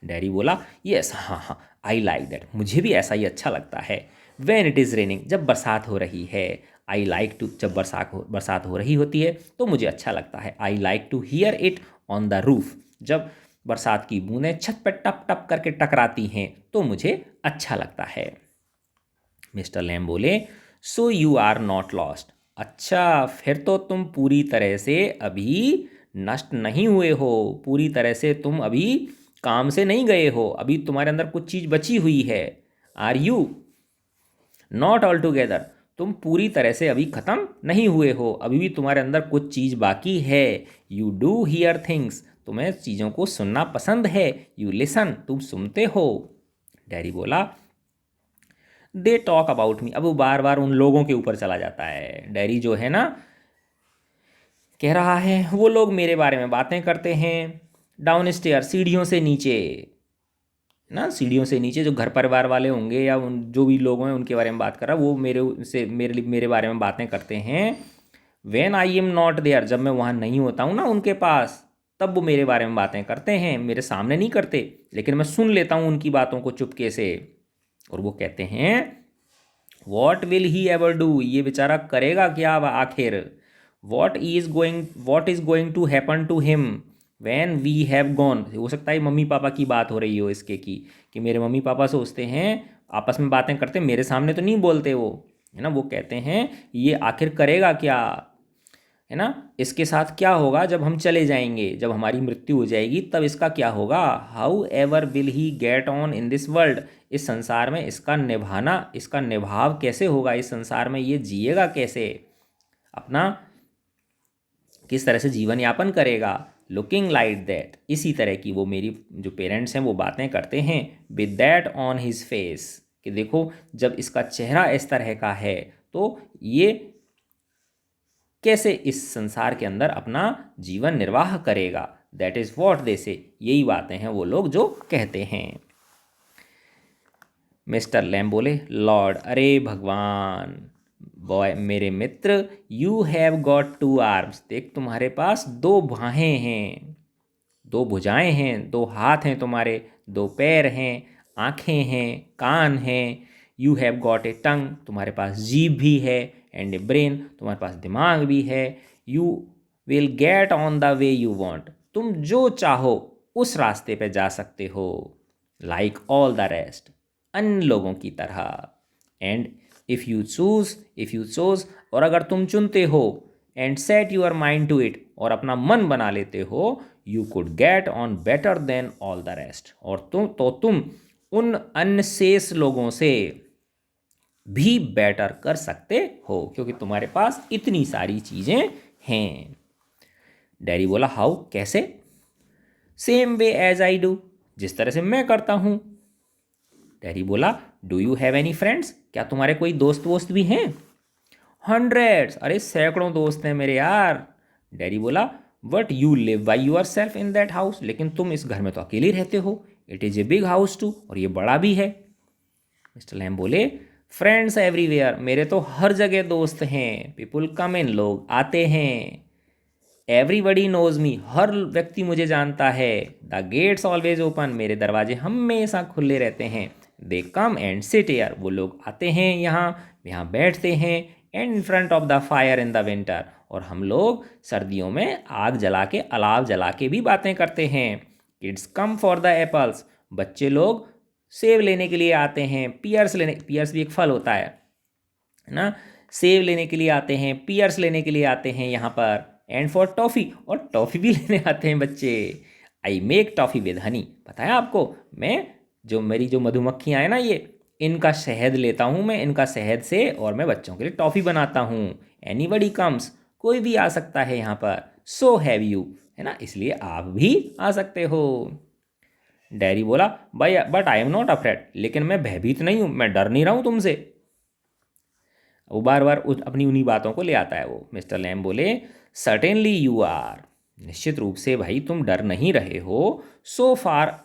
डैडी बोला यस, हाँ हाँ, आई लाइक दैट, मुझे भी ऐसा ही अच्छा लगता है। व्हेन इट इज़ रेनिंग, जब बरसात हो रही है। आई लाइक टू, जब बरसात हो रही होती है तो मुझे अच्छा लगता है। I like to hear it on the roof, जब बरसात की बूंदें छत पर टप टप करके टकराती हैं तो मुझे अच्छा लगता है। मिस्टर लैम बोले so you are not lost, अच्छा फिर तो तुम पूरी तरह से अभी नष्ट नहीं हुए हो, पूरी तरह से तुम अभी काम से नहीं गए हो, अभी तुम्हारे अंदर कुछ चीज़ बची हुई है। Are you not all together, तुम पूरी तरह से अभी ख़त्म नहीं हुए हो, अभी भी तुम्हारे अंदर कुछ चीज़ बाकी है। यू डू हियर थिंग्स, तुम्हें चीज़ों को सुनना पसंद है। यू लिसन, तुम सुनते हो। डैडी बोला दे टॉक अबाउट मी, अब वो बार बार उन लोगों के ऊपर चला जाता है। डैडी जो है ना कह रहा है वो लोग मेरे बारे में बातें करते हैं। डाउन स्टेयर, सीढ़ियों से नीचे ना, सीढ़ियों से नीचे जो घर परिवार वाले होंगे या उन जो भी लोग हैं उनके बारे में बात कर रहा, वो मेरे बारे में बातें करते हैं। When I am not there, जब मैं वहाँ नहीं होता हूँ ना उनके पास, तब वो मेरे बारे में बातें करते हैं, मेरे सामने नहीं करते, लेकिन मैं सुन लेता हूँ उनकी बातों को चुपके से। और वो कहते हैं what will he ever do, ये बेचारा करेगा क्या अब आखिर। What is going to happen to him when we have gone, हो सकता है मम्मी पापा की बात हो रही हो इसके की, कि मेरे मम्मी पापा सोचते हैं आपस में बातें करते, मेरे सामने तो नहीं बोलते वो, है ना। वो कहते हैं ये आखिर करेगा क्या, है ना, इसके साथ क्या होगा जब हम चले जाएंगे, जब हमारी मृत्यु हो जाएगी तब इसका क्या होगा। How ever will he get on in this world, इस संसार में इसका निभाव कैसे होगा, इस संसार में ये जिएगा कैसे, अपना किस तरह से जीवन यापन करेगा। लुकिंग लाइक दैट, इसी तरह की वो मेरी जो पेरेंट्स हैं वो बातें करते हैं। With that on his face, कि देखो जब इसका चेहरा इस तरह का है तो ये कैसे इस संसार के अंदर अपना जीवन निर्वाह करेगा। दैट इज़ वॉट दे से, यही बातें हैं वो लोग जो कहते हैं। मिस्टर लैम बोले लॉर्ड, अरे भगवान, बॉय मेरे मित्र, you have got two arms, देख तुम्हारे पास दो बाहें हैं, दो भुजाएं हैं, दो हाथ हैं तुम्हारे, दो पैर हैं, आँखें हैं, कान हैं। यू हैव गॉट ए टंग, तुम्हारे पास जीभ भी है। एंड ए ब्रेन, तुम्हारे पास दिमाग भी है। You will get on the way you want, तुम जो चाहो उस रास्ते पे जा सकते हो। लाइक ऑल द रेस्ट, अन्य लोगों की तरह। एंड इफ़ यू चूज़, और अगर तुम चुनते हो। And set your mind to it, और अपना मन बना लेते हो। You could get on better than all the rest, और तुम उन अन्य शेष लोगों से भी बेटर कर सकते हो, क्योंकि तुम्हारे पास इतनी सारी चीज़ें हैं। डैडी बोला हाउ, कैसे। Same way as I do, जिस तरह से मैं करता हूँ। डैडी बोला do you have any friends, क्या तुम्हारे कोई दोस्त वोस्त भी हैं। हंड्रेड्स, अरे सैकड़ों दोस्त हैं मेरे यार। डैडी बोला but you live by yourself in that house, लेकिन तुम इस घर में तो अकेले रहते हो। It is a big house too, और ये बड़ा भी है। मिस्टर लैम बोले फ्रेंड्स एवरीवेयर, मेरे तो हर जगह दोस्त हैं। पीपुल कम इन, लोग आते हैं। एवरीबडी नोज मी, हर व्यक्ति मुझे जानता है। द गेट्स ऑलवेज ओपन, मेरे दरवाजे हमेशा खुले रहते हैं। दे कम एंड सिट एयर, वो लोग आते हैं यहाँ बैठते हैं। And in front of the fire in the winter, और हम लोग सर्दियों में आग जला के, अलाव जला के भी बातें करते हैं। Kids come for the apples, बच्चे लोग सेब लेने के लिए आते हैं। पियर्स भी एक फल होता है ना। सेब लेने के लिए आते हैं, पियर्स लेने के लिए आते हैं यहाँ पर। एंड फॉर टॉफ़ी, और टॉफ़ी भी लेने आते हैं बच्चे। I make toffee with Honey, पता है आपको, मेरी जो मधुमक्खियाँ हैं ना, ये इनका शहद लेता हूँ मैं, इनका शहद से, और मैं बच्चों के लिए टॉफ़ी बनाता हूँ। एनीबडी कम्स, कोई भी आ सकता है यहाँ पर। सो हैव यू, है ना, इसलिए आप भी आ सकते हो। डैरी बोला, भाई but I am not afraid, लेकिन मैं भयभीत नहीं हूँ, मैं डर नहीं रहा हूँ तुमसे। वो बार बार अपनी उन्हीं बातों को ले आता है वो। मिस्टर लैम बोले, सर्टेनली यू आर, निश्चित रूप से भाई तुम डर नहीं रहे हो। So far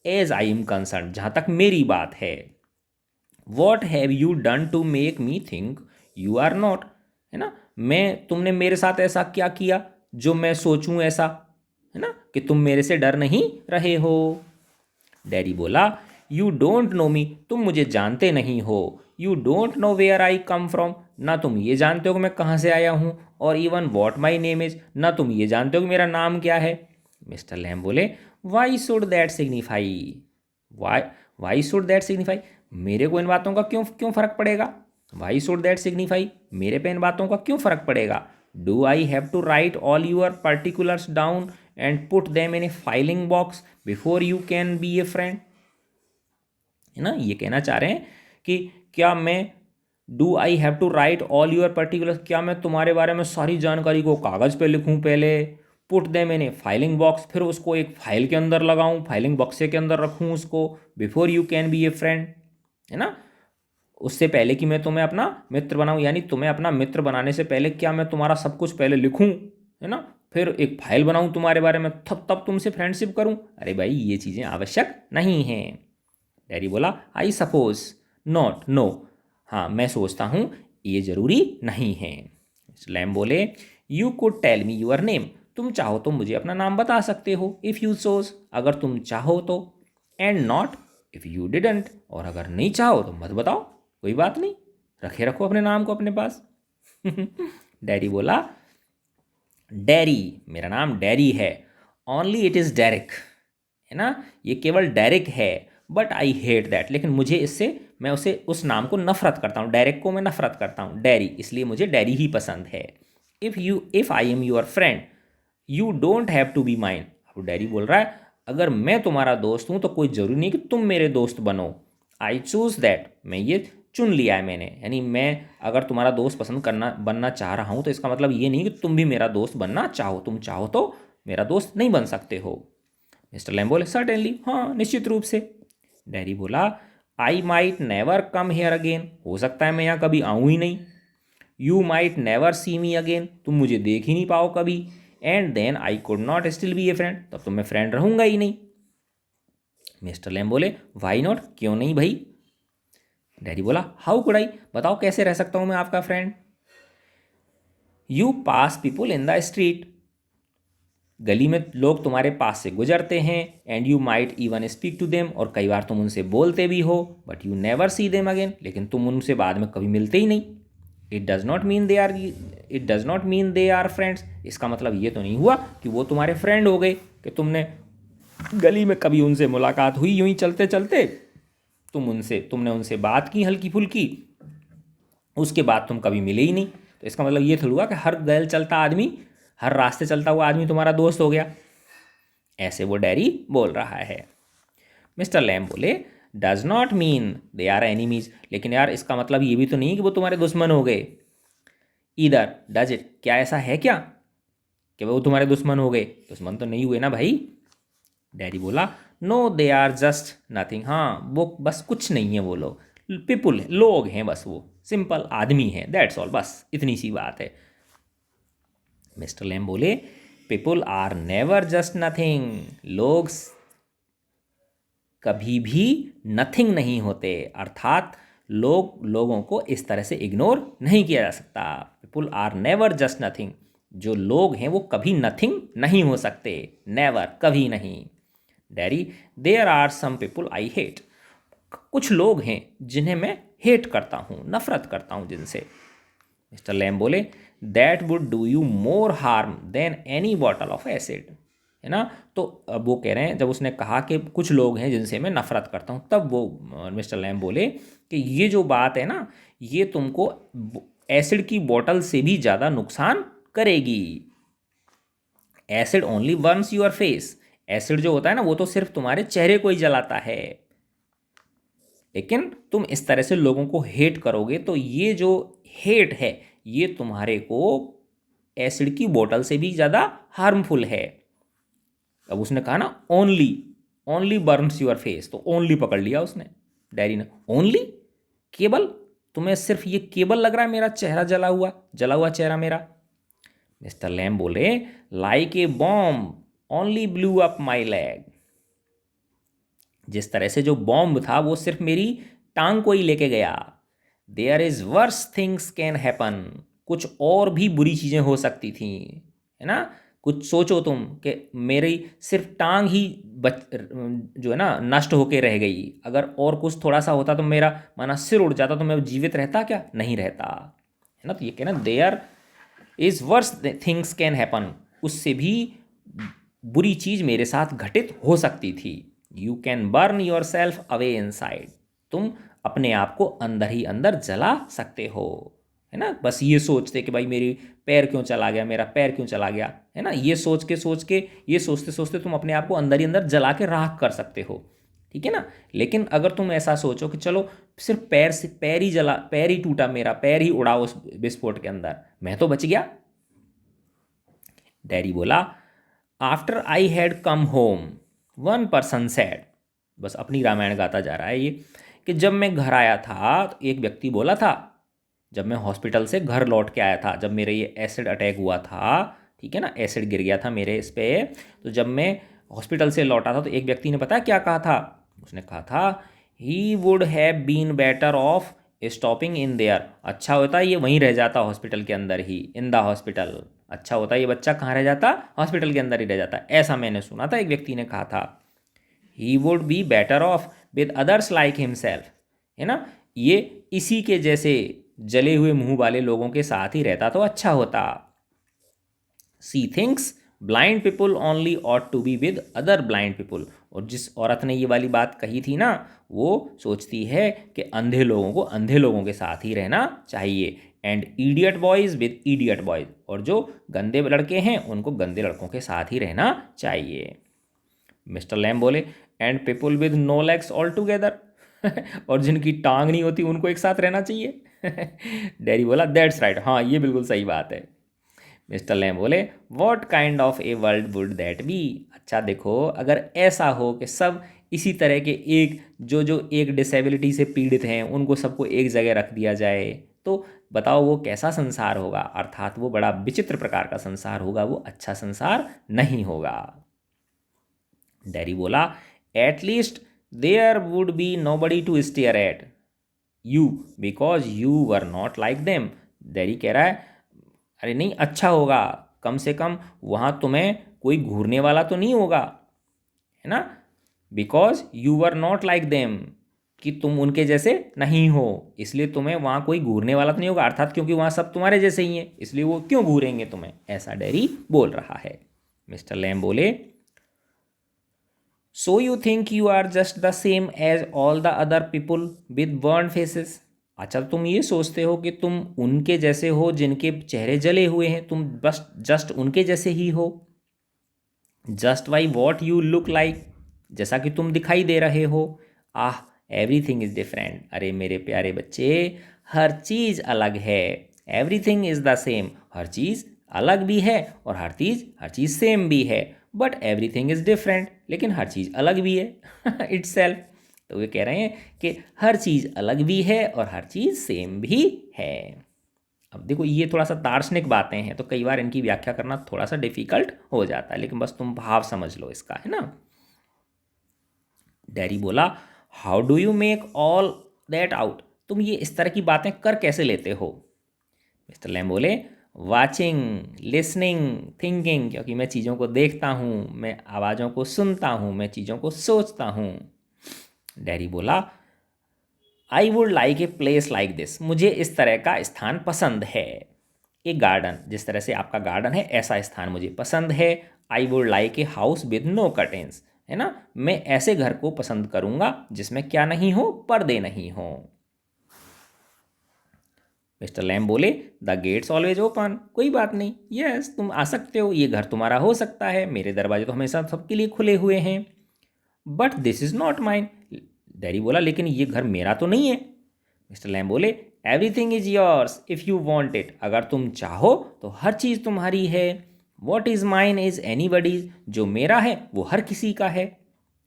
as I am concerned, जहाँ तक मेरी बात है। What have you done to make me think you are not, है ना, तुमने मेरे साथ ऐसा क्या किया जो मैं सोचूं ऐसा, है ना, कि तुम मेरे से डर नहीं रहे हो। डैडी बोला, यू डोंट नो मी, तुम मुझे जानते नहीं हो। You don't know where I come from, ना तुम ये जानते हो कि मैं कहाँ से आया हूँ। और even what my name is, ना तुम ये जानते हो कि मेरा नाम क्या है। मिस्टर लैम बोले, why should that signify, why why should that signify, मेरे को इन बातों का क्यों क्यों फ़र्क पड़ेगा। वाई शुड दैट सिग्निफाई, मेरे पे इन बातों का क्यों फ़र्क पड़ेगा। Do I have to write all your particulars down and put them in a filing box before you can be a friend, है ना, ये कहना चाह रहे हैं कि क्या मैं, do I have to write all your particulars, क्या मैं तुम्हारे बारे में सारी जानकारी को कागज़ पे लिखूं पहले, पुट दे मैंने फाइलिंग बॉक्स, फिर उसको एक फाइल के अंदर लगाऊं, फाइलिंग बॉक्स के अंदर रखूं उसको, before you can be a friend, है ना, उससे पहले कि मैं तुम्हें अपना मित्र बनाऊं, यानी तुम्हें अपना मित्र बनाने से पहले क्या मैं तुम्हारा सब कुछ पहले लिखूं, है ना, फिर एक फाइल बनाऊं तुम्हारे बारे में, तब तब तुमसे फ्रेंडशिप करूं। अरे भाई ये चीज़ें आवश्यक नहीं हैं। डैडी बोला, आई सपोज नॉट, नो, हाँ मैं सोचता हूँ ये ज़रूरी नहीं है। लैम बोले, you could tell me your name, तुम चाहो तो मुझे अपना नाम बता सकते हो, इफ़ यू सोज, अगर तुम चाहो तो, and not if you didn't, और अगर नहीं चाहो तो मत बताओ, कोई बात नहीं, रखे रखो अपने नाम को अपने पास। डैडी बोला, डैरी, मेरा नाम डैरी है, ओनली इट इज़ डेरिक, है ना, ये केवल डेरिक है, बट आई हेट दैट, लेकिन मुझे इससे, मैं उसे उस नाम को नफरत करता हूँ, डेरिक को मैं नफरत करता हूँ, डैरी, इसलिए मुझे डैरी ही पसंद है। If I am your friend you don't have to be mine, अब डैरी बोल रहा है अगर मैं तुम्हारा दोस्त हूँ तो कोई ज़रूरी नहीं कि तुम मेरे दोस्त बनो। आई चूज़ दैट, मैं ये चुन लिया है मैंने, यानी मैं अगर तुम्हारा दोस्त पसंद करना बनना चाह रहा हूँ तो इसका मतलब ये नहीं कि तुम भी मेरा दोस्त बनना चाहो, तुम चाहो तो मेरा दोस्त नहीं बन सकते हो। मिस्टर लैम बोले, सर्टेनली, हाँ निश्चित रूप से। डैरी बोला, I might never come here again, हो सकता है मैं यहाँ कभी आऊँ ही नहीं। You might never see me again, तुम मुझे देख ही नहीं पाओ कभी। And then I could not still be a friend, तब तो मैं फ्रेंड रहूँगा ही नहीं। मिस्टर लैम बोले, वाई नॉट, क्यों नहीं भाई। डैडी बोला, हाउ कुड आई, बताओ कैसे रह सकता हूँ मैं आपका friend. You pass people in the street, गली में लोग तुम्हारे पास से गुजरते हैं, and you might even speak to them, और कई बार तुम उनसे बोलते भी हो, but you never see them again, लेकिन तुम उनसे बाद में कभी मिलते ही नहीं। It does not mean they are friends, इसका मतलब ये तो नहीं हुआ कि वो तुम्हारे फ्रेंड हो गए, कि तुमने गली में कभी उनसे मुलाकात हुई यूं ही चलते चलते, तुमने उनसे बात की हल्की फुल्की, उसके बाद तुम कभी मिले ही नहीं, तो इसका मतलब ये थोड़ा हुआ कि हर गल चलता आदमी, हर रास्ते चलता हुआ आदमी तुम्हारा दोस्त हो गया। ऐसे वो डैरी बोल रहा है। मिस्टर लैम बोले, does not mean they are enemies, लेकिन यार इसका मतलब ये भी तो नहीं कि वो तुम्हारे दुश्मन हो गए। ईदर डज इट, क्या ऐसा है क्या कि वो तुम्हारे दुश्मन हो गए, दुश्मन तो नहीं हुए ना भाई। डैडी बोला, no they are just nothing, हाँ वो बस कुछ नहीं है, वो लोग पीपुल लोग हैं, बस वो सिंपल आदमी हैं, दैट्स ऑल, बस इतनी सी बात है। मिस्टर लैम बोले, people are never just nothing, लोग कभी भी नथिंग नहीं होते, अर्थात लोगों को इस तरह से इग्नोर नहीं किया जा सकता। People are never just nothing, जो लोग हैं वो कभी नथिंग नहीं हो सकते, नेवर, कभी नहीं। Daddy, there are some people I hate, कुछ लोग हैं जिन्हें मैं हेट करता हूँ, नफरत करता हूँ जिनसे। मिस्टर लैम बोले, that would do you more harm then any bottle of acid, है ना, तो अब वो कह रहे हैं, जब उसने कहा कि कुछ लोग हैं जिनसे मैं नफरत करता हूँ, तब वो मिस्टर लैम बोले कि ये जो बात है ना, ये तुमको एसिड की बोतल से भी ज़्यादा नुकसान करेगी। Acid only Burns your face, acid जो होता है ना वो तो सिर्फ तुम्हारे चेहरे को ही जलाता है, लेकिन तुम इस तरह से लोगों को हेट करोगे तो ये जो हेट है ये तुम्हारे को एसिड की बोतल से भी ज़्यादा हार्मफुल है। अब उसने कहा ना only, only Burns your face, तो ओनली पकड़ लिया उसने डैडी ने। ओनली, केवल, तुम्हें सिर्फ ये केवल लग रहा है मेरा चेहरा जला हुआ चेहरा मेरा। मिस्टर लैम बोले like a bomb only blew up my leg, जिस तरह से जो बॉम्ब था वो सिर्फ मेरी टांग को ही लेके गया। There is worse things can happen, कुछ और भी बुरी चीज़ें हो सकती थी, है ना। कुछ सोचो तुम कि मेरी सिर्फ टांग ही जो है ना नष्ट होके रह गई, अगर और कुछ थोड़ा सा होता तो मेरा माना सिर उड़ जाता तो मैं जीवित रहता क्या, नहीं रहता, है ना। तो ये कहना there is worse things can happen, उससे भी बुरी चीज़ मेरे साथ घटित हो सकती थी। You can burn your self away inside, तुम अपने आप को अंदर ही अंदर जला सकते हो, है ना। बस ये सोचते कि भाई मेरी पैर क्यों चला गया, मेरा पैर क्यों चला गया, है ना। ये सोच के ये सोचते सोचते तुम अपने आप को अंदर ही अंदर जला के राख कर सकते हो, ठीक है ना। लेकिन अगर तुम ऐसा सोचो कि चलो सिर्फ पैर ही टूटा, मेरा पैर ही उड़ा उस विस्फोट के अंदर, मैं तो बच गया। डैडी बोला after I had come home one person sad, बस अपनी रामायण गाता जा रहा है ये, कि जब मैं घर आया था तो एक व्यक्ति बोला था, जब मैं हॉस्पिटल से घर लौट के आया था, जब मेरे ये एसिड अटैक हुआ था, ठीक है ना, एसिड गिर गया था मेरे इस पे, तो जब मैं हॉस्पिटल से लौटा था तो एक व्यक्ति ने पता क्या कहा था, उसने कहा था he would have been better off stopping in there, अच्छा होता ये वहीं रह जाता हॉस्पिटल के अंदर ही, इन द हॉस्पिटल, अच्छा होता ये बच्चा कहाँ रह जाता, हॉस्पिटल के अंदर ही रह जाता, ऐसा मैंने सुना था एक व्यक्ति ने कहा था। He would be better of with others like himself, है ना, ये इसी के जैसे जले हुए मुंह वाले लोगों के साथ ही रहता तो अच्छा होता। She thinks blind people only ought to be with other blind people, और जिस औरत ने ये वाली बात कही थी ना, वो सोचती है कि अंधे लोगों को अंधे लोगों के साथ ही रहना चाहिए, and idiot boys with idiot boys, और जो गंदे लड़के हैं उनको गंदे लड़कों के साथ ही रहना चाहिए। मिस्टर लैम बोले and people with no legs all together, और जिनकी टांग नहीं होती उनको एक साथ रहना चाहिए। डैडी बोला दैट्स राइट, हाँ ये बिल्कुल सही बात है। मिस्टर लैम बोले what kind of a world would that be, अच्छा देखो अगर ऐसा हो कि सब इसी तरह के एक जो जो एक डिसेबिलिटी से पीड़ित हैं उनको सबको एक जगह रख दिया जाए, तो बताओ वो कैसा संसार होगा, अर्थात वो बड़ा विचित्र प्रकार का संसार होगा, वो अच्छा संसार नहीं होगा। डैडी बोला at least there would be nobody to stare at you because you were not like them, daddy कह रहा है अरे नहीं अच्छा होगा, कम से कम वहाँ तुम्हें कोई घूरने वाला तो नहीं होगा, है ना, because you were not like them, कि तुम उनके जैसे नहीं हो, इसलिए तुम्हें वहाँ कोई घूरने वाला तो नहीं होगा, अर्थात क्योंकि वहाँ सब तुम्हारे जैसे ही हैं इसलिए वो क्यों घूरेंगे तुम्हें, ऐसा डैडी बोल रहा है। मिस्टर लैम बोले so you think you are just the same as all the other people with burn faces, अच्छा तुम ये सोचते हो कि तुम उनके जैसे हो जिनके चेहरे जले हुए हैं, तुम बस जस्ट उनके जैसे ही हो, just why what you look like, जैसा कि तुम दिखाई दे रहे हो, आह एवरीथिंग इज़ डिफरेंट, अरे मेरे प्यारे बच्चे हर चीज़ अलग है, एवरीथिंग इज़ द सेम, हर चीज़ अलग भी है और हर चीज़ सेम भी है, बट एवरीथिंग इज़ डिफरेंट, लेकिन हर चीज़ अलग भी है इट्स सेल्फ, तो वे कह रहे हैं कि हर चीज़ अलग भी है और हर चीज़ सेम भी है। अब देखो ये थोड़ा सा दार्शनिक बातें हैं तो कई बार इनकी व्याख्या करना थोड़ा सा डिफिकल्ट हो जाता है, लेकिन बस तुम भाव समझ लो इसका, है ना। डैडी बोला how do you make all that out, तुम ये इस तरह की बातें कर कैसे लेते हो। मिस्टर लैम बोले वाचिंग लिसनिंग थिंकिंग, क्योंकि मैं चीज़ों को देखता हूँ, मैं आवाज़ों को सुनता हूँ, मैं चीज़ों को सोचता हूँ। डैडी बोला आई would like a place like this, मुझे इस तरह का स्थान पसंद है, एक गार्डन, जिस तरह से आपका गार्डन है ऐसा स्थान मुझे पसंद है। I would like a house with no curtains, है ना, मैं ऐसे घर को पसंद करूँगा जिसमें क्या नहीं हो, पर्दे नहीं हो। मिस्टर लैम बोले द गेट्स ऑलवेज ओपन, कोई बात नहीं, यस तुम आ सकते हो, ये घर तुम्हारा हो सकता है, मेरे दरवाजे तो हमेशा सबके लिए खुले हुए हैं। But this is not mine, daddy बोला लेकिन ये घर मेरा तो नहीं है। मिस्टर लैम बोले everything is yours if you want it, अगर तुम चाहो तो हर चीज़ तुम्हारी है। What is mine is anybody's, जो मेरा है वो हर किसी का है।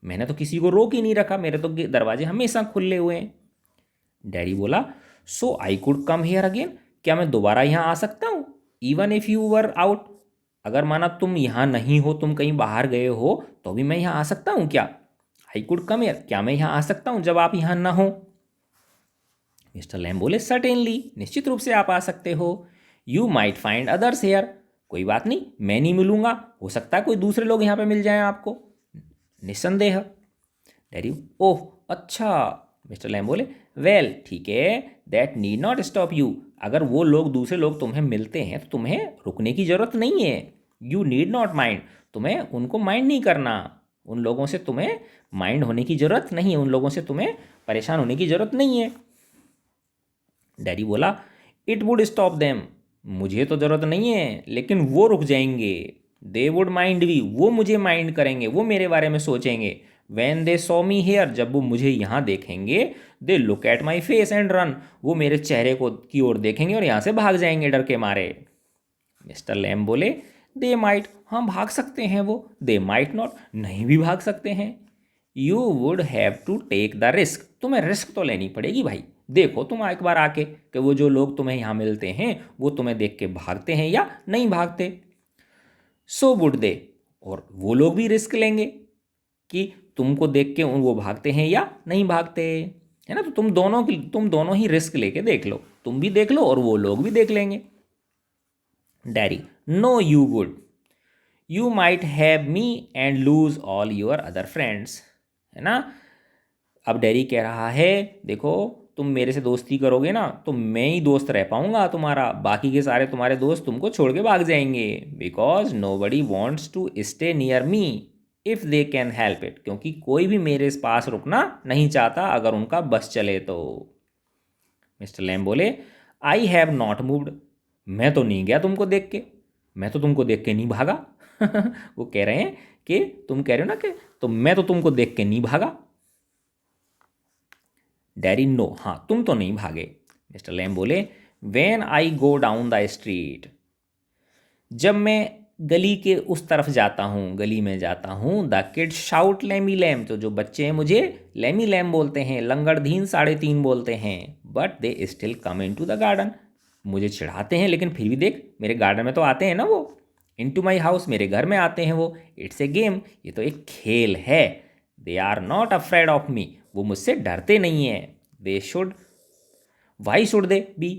मैंने तो किसी को रोक ही नहीं रखा, मेरे तो दरवाजे हमेशा खुले हुए हैं। डैडी बोला, so I could come here again, क्या मैं दोबारा यहाँ आ सकता हूँ? Even if you were out, अगर माना तुम यहाँ नहीं हो, तुम कहीं बाहर गए हो, तो भी मैं यहाँ आ सकता हूँ क्या? आई कुड कम हियर, क्या मैं यहाँ आ सकता हूँ जब आप यहाँ ना हो? मिस्टर लैम बोले, सर्टेनली, निश्चित रूप से आप आ सकते हो। You might find others here, कोई बात नहीं, मैं नहीं मिलूंगा, हो सकता है कोई दूसरे लोग यहाँ पे मिल जाएं आपको, निस्संदेह। डैडी, ओह अच्छा। मिस्टर लैम बोले, वेल ठीक है, that need not stop you, अगर वो लोग दूसरे लोग तुम्हें मिलते हैं तो तुम्हें रुकने की ज़रूरत नहीं है। यू नीड नॉट माइंड, तुम्हें उनको माइंड नहीं करना, उन लोगों से तुम्हें माइंड होने की ज़रूरत नहीं है, उन लोगों से तुम्हें परेशान होने की ज़रूरत नहीं है। डैडी बोला, इट वुड स्टॉप देम, मुझे तो ज़रूरत नहीं है, लेकिन वो रुक जाएंगे। दे वुड माइंड भी, वो मुझे माइंड करेंगे, वो मेरे बारे में सोचेंगे। When they saw me here, जब वो मुझे यहाँ देखेंगे, they look at my face and run, वो मेरे चेहरे को की ओर देखेंगे और यहाँ से भाग जाएंगे डर के मारे। मिस्टर लैम बोले, दे माइट, हाँ भाग सकते हैं वो, दे माइट नॉट, नहीं भी भाग सकते हैं। You would have to take the risk, तुम्हें रिस्क तो लेनी पड़ेगी भाई। देखो तुम एक बार आके कि वो जो लोग तुम्हें यहाँ मिलते हैं वो तुम्हें देख के भागते हैं या नहीं भागते। सो वुड दे, और वो लोग भी रिस्क लेंगे कि तुमको देख के वो भागते हैं या नहीं भागते, है ना? तो तुम दोनों ही रिस्क लेके देख लो, तुम भी देख लो और वो लोग भी देख लेंगे। Daddy, no you would, you might have me and lose all your other friends, है ना? अब डैडी कह रहा है, देखो तुम मेरे से दोस्ती करोगे ना तो मैं ही दोस्त रह पाऊंगा तुम्हारा, बाकी के सारे तुम्हारे दोस्त तुमको छोड़ के भाग जाएंगे। Because nobody wants to stay near me if they can help it, क्योंकि कोई भी मेरे पास रुकना नहीं चाहता अगर उनका बस चले तो। मिस्टर लैम बोले, आई हैव नॉट मूव्ड, मैं तो नहीं गया तुमको देख के, मैं तो तुमको देख के नहीं भागा। वो कह रहे हैं कि तुम कह रहे हो ना कि तो मैं तो तुमको देख के नहीं भागा। डैडी, नो, हाँ तुम तो नहीं भागे। मिस्टर लैम बोले, when I go down the street, जब मैं गली के उस तरफ जाता हूँ, गली में जाता हूँ, the kid shout Lamey Lamb, तो जो बच्चे हैं मुझे लैमी लैम बोलते हैं, लंगड़धीन 3.5 बोलते हैं। But they still come in to the garden, मुझे चिढ़ाते हैं लेकिन फिर भी देख मेरे गार्डन में तो आते हैं ना वो। इन टू माई हाउस, मेरे घर में आते हैं वो। इट्स ए गेम, ये तो एक खेल है। They are not afraid of me, वो मुझसे डरते नहीं हैं। They should, why should they be,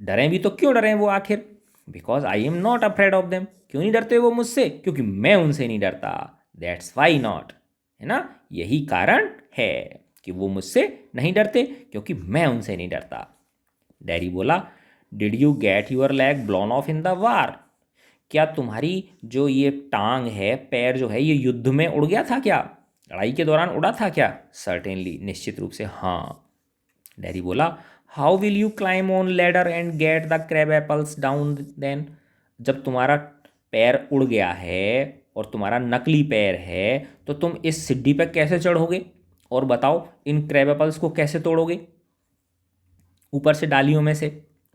डरें भी तो क्यों डरें वो आखिर? Because I am not afraid of them, क्यों नहीं डरते वो मुझसे? क्योंकि मैं उनसे नहीं डरता। दैट्स वाई नॉट, है ना? यही कारण है कि वो मुझसे नहीं डरते, क्योंकि मैं उनसे नहीं डरता। डैडी बोला, did you get your leg blown off in the war, क्या तुम्हारी जो ये टांग है, पैर जो है, ये युद्ध में उड़ गया था क्या? लड़ाई के दौरान उड़ा था क्या? सर्टेनली, निश्चित रूप से हाँ। डैडी बोला, how will you climb on ladder and get the crab apples down then, जब तुम्हारा पैर उड़ गया है और तुम्हारा नकली पैर है तो तुम इस सीढ़ी पर कैसे चढ़ोगे और बताओ इन क्रैब एप्पल्स को कैसे तोड़ोगे ऊपर से डालियों में से?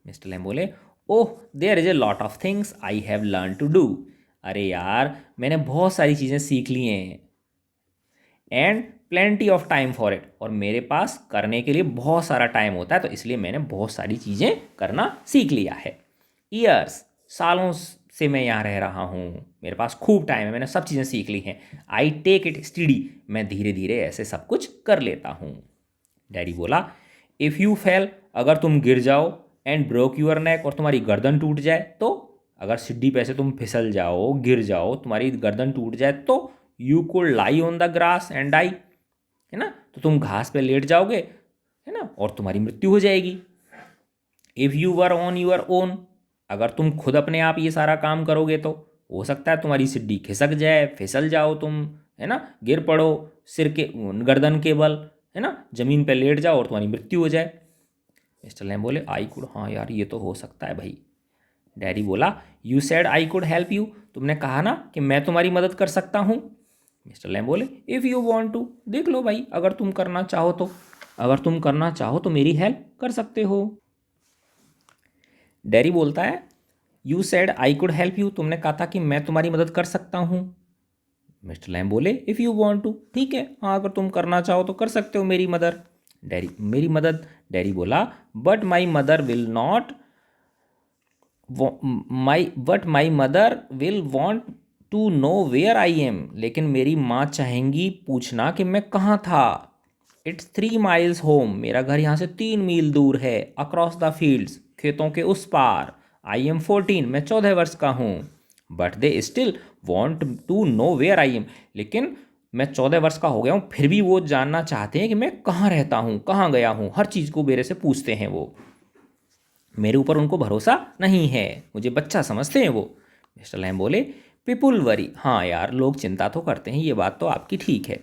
मिस्टर लैम बोले, oh there is a lot of things I have learn to do, अरे यार मैंने बहुत सारी चीज़ें सीख ली हैं। And plenty of time for it, और मेरे पास करने के लिए बहुत सारा टाइम होता है, तो इसलिए मैंने बहुत सारी चीज़ें करना सीख लिया है। ईयर्स, सालों से मैं यहाँ रह रहा हूँ, मेरे पास खूब टाइम है, मैंने सब चीज़ें सीख ली हैं। आई टेक इट स्टडी, मैं धीरे धीरे ऐसे सब कुछ कर लेता हूँ। डैडी बोला, इफ़ यू फेल, अगर तुम गिर जाओ, एंड ब्रोक यूर नेक, और तुम्हारी गर्दन टूट जाए तो, अगर सीढ़ी पे से तुम फिसल जाओ, गिर जाओ, तुम्हारी गर्दन टूट जाए तो, you could lie on the grass and die, है ना? तो तुम घास पे लेट जाओगे, है ना, और तुम्हारी मृत्यु हो जाएगी। If you were on your own, अगर तुम खुद अपने आप ये सारा काम करोगे तो हो सकता है तुम्हारी सीढ़ी खिसक जाए, फिसल जाओ तुम, है ना, गिर पड़ो सिर के गर्दन के बल, है ना, ज़मीन पे लेट जाओ और तुम्हारी मृत्यु हो जाए। मिस्टर लैम बोले, आई कुड, हाँ यार ये तो हो सकता है भाई। डैडी बोला, you said I could help you, तुमने कहा ना कि मैं तुम्हारी मदद कर सकता हूँ। मिस्टर लैम बोले, इफ़ यू वॉन्ट टू, देख लो भाई, अगर तुम करना चाहो तो, अगर तुम करना चाहो तो मेरी हेल्प कर सकते हो। डैडी बोलता है, you said I could help you, तुमने कहा था कि मैं तुम्हारी मदद कर सकता हूँ। मिस्टर लैम बोले इफ़ यू वॉन्ट टू, ठीक है, हाँ अगर तुम करना चाहो तो कर सकते हो मेरी मदर। डैडी मेरी मदद, डैडी बोला but my mother will not my mother will want to know where I am, लेकिन मेरी माँ चाहेंगी पूछना कि मैं कहाँ था। इट्स 3 माइल्स होम, मेरा घर यहाँ से 3 मील दूर है। अक्रॉस द फील्ड्स, खेतों के उस पार। आई एम 14, मैं 14 वर्ष का हूँ। But they still want to know where I am, लेकिन मैं 14 वर्ष का हो गया हूँ फिर भी वो जानना चाहते हैं कि मैं कहाँ रहता हूँ, कहाँ गया हूँ। हर चीज़ को मेरे से पूछते हैं वो। मेरे ऊपर उनको भरोसा नहीं है, मुझे बच्चा समझते हैं वो। मिस्टर लैम बोले पीपुल वरी, हाँ यार लोग चिंता तो करते हैं, ये बात तो आपकी ठीक है।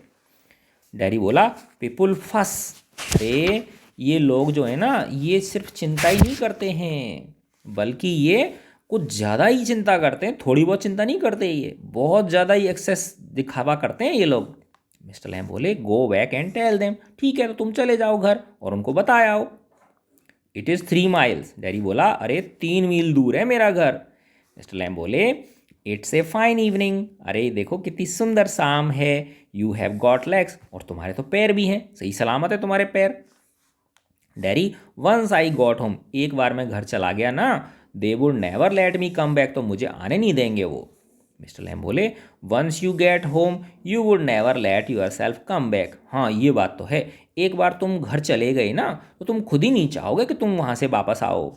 डैडी बोला पीपुल फस, अरे ये लोग जो है ना ये सिर्फ चिंता ही नहीं करते हैं बल्कि ये कुछ ज़्यादा ही चिंता करते हैं। थोड़ी बहुत चिंता नहीं करते, ये बहुत ज़्यादा ही एक्सेस दिखावा करते हैं ये लोग। मिस्टर लैम बोले go back and tell them, ठीक है तो तुम चले जाओ घर और उनको बताया आओ। इट इज़ 3 माइल्स, डैडी बोला अरे 3 मील दूर है मेरा घर। मिस्टर लैम बोले इट्स ए फाइन इवनिंग, अरे देखो कितनी सुंदर शाम है। यू हैव गॉट लेग्स, और तुम्हारे तो पैर भी हैं, सही सलामत है तुम्हारे पैर। Daddy once I got home, एक बार मैं घर चला गया ना, they would never let me come back, तो मुझे आने नहीं देंगे वो। मिस्टर लैम बोले once you get home you would never let yourself come back, हाँ ये बात तो है, एक बार तुम घर चले गए ना तो तुम खुद ही नहीं चाहोगे कि तुम वहाँ से वापस आओ।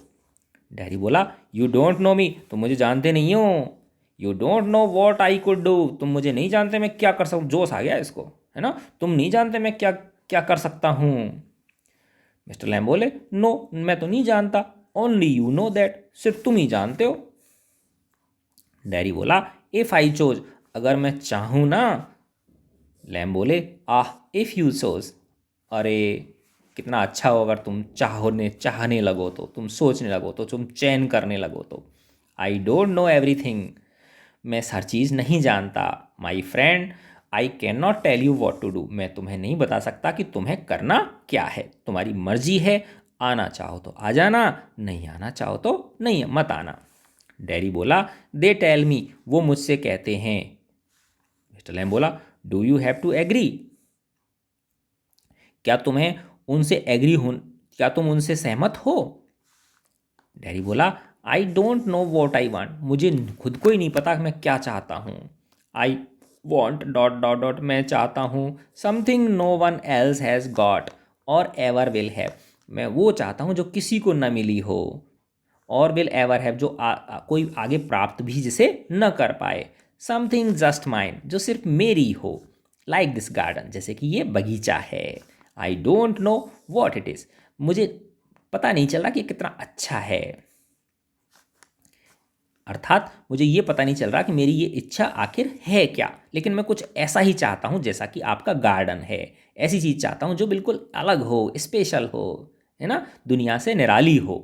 डैडी बोला यू डोंट नो मी, तुम मुझे जानते नहीं हो। You don't know what I could do, तुम मुझे नहीं जानते मैं क्या कर सकूँ। जोश आ गया इसको, है ना, तुम नहीं जानते मैं क्या क्या कर सकता हूँ। मिस्टर लैम बोले नो मैं तो नहीं जानता, ओनली यू नो दैट, सिर्फ तुम ही जानते हो। डैडी बोला इफ़ आई चोज, अगर मैं चाहूँ ना। लैम बोले आह इफ़ यू चोज, अरे कितना अच्छा हो अगर तुम चाहने लगो तो, तुम सोचने लगो तो, तुम चैन करने लगो तो। आई डोंट नो एवरीथिंग, मैं हर चीज़ नहीं जानता। My friend I can not tell you what to do, मैं तुम्हें नहीं बता सकता कि तुम्हें करना क्या है, तुम्हारी मर्जी है, आना चाहो तो आ जाना, नहीं आना चाहो तो नहीं मत आना। डैडी बोला दे टेल मी, वो मुझसे कहते हैं। मिस्टर लैम बोला do you have to agree, क्या तुम्हें उनसे एग्री हो, क्या तुम उनसे सहमत हो। डैडी बोला I don't know what I want, मुझे खुद को ही नहीं पता मैं क्या चाहता हूँ। I want dot dot dot, मैं चाहता हूँ something no one else has got or ever will have, मैं वो चाहता हूँ जो किसी को न मिली हो, और विल एवर हैव जो कोई आगे प्राप्त भी जिसे न कर पाए। समथिंग जस्ट माइन, जो सिर्फ मेरी हो। लाइक दिस गार्डन, जैसे कि ये बगीचा है। I don't know what it is, मुझे पता नहीं चल रहा कि कितना अच्छा है, अर्थात मुझे ये पता नहीं चल रहा कि मेरी ये इच्छा आखिर है क्या, लेकिन मैं कुछ ऐसा ही चाहता हूँ जैसा कि आपका गार्डन है। ऐसी चीज़ चाहता हूँ जो बिल्कुल अलग हो, स्पेशल हो, है ना, दुनिया से निराली हो।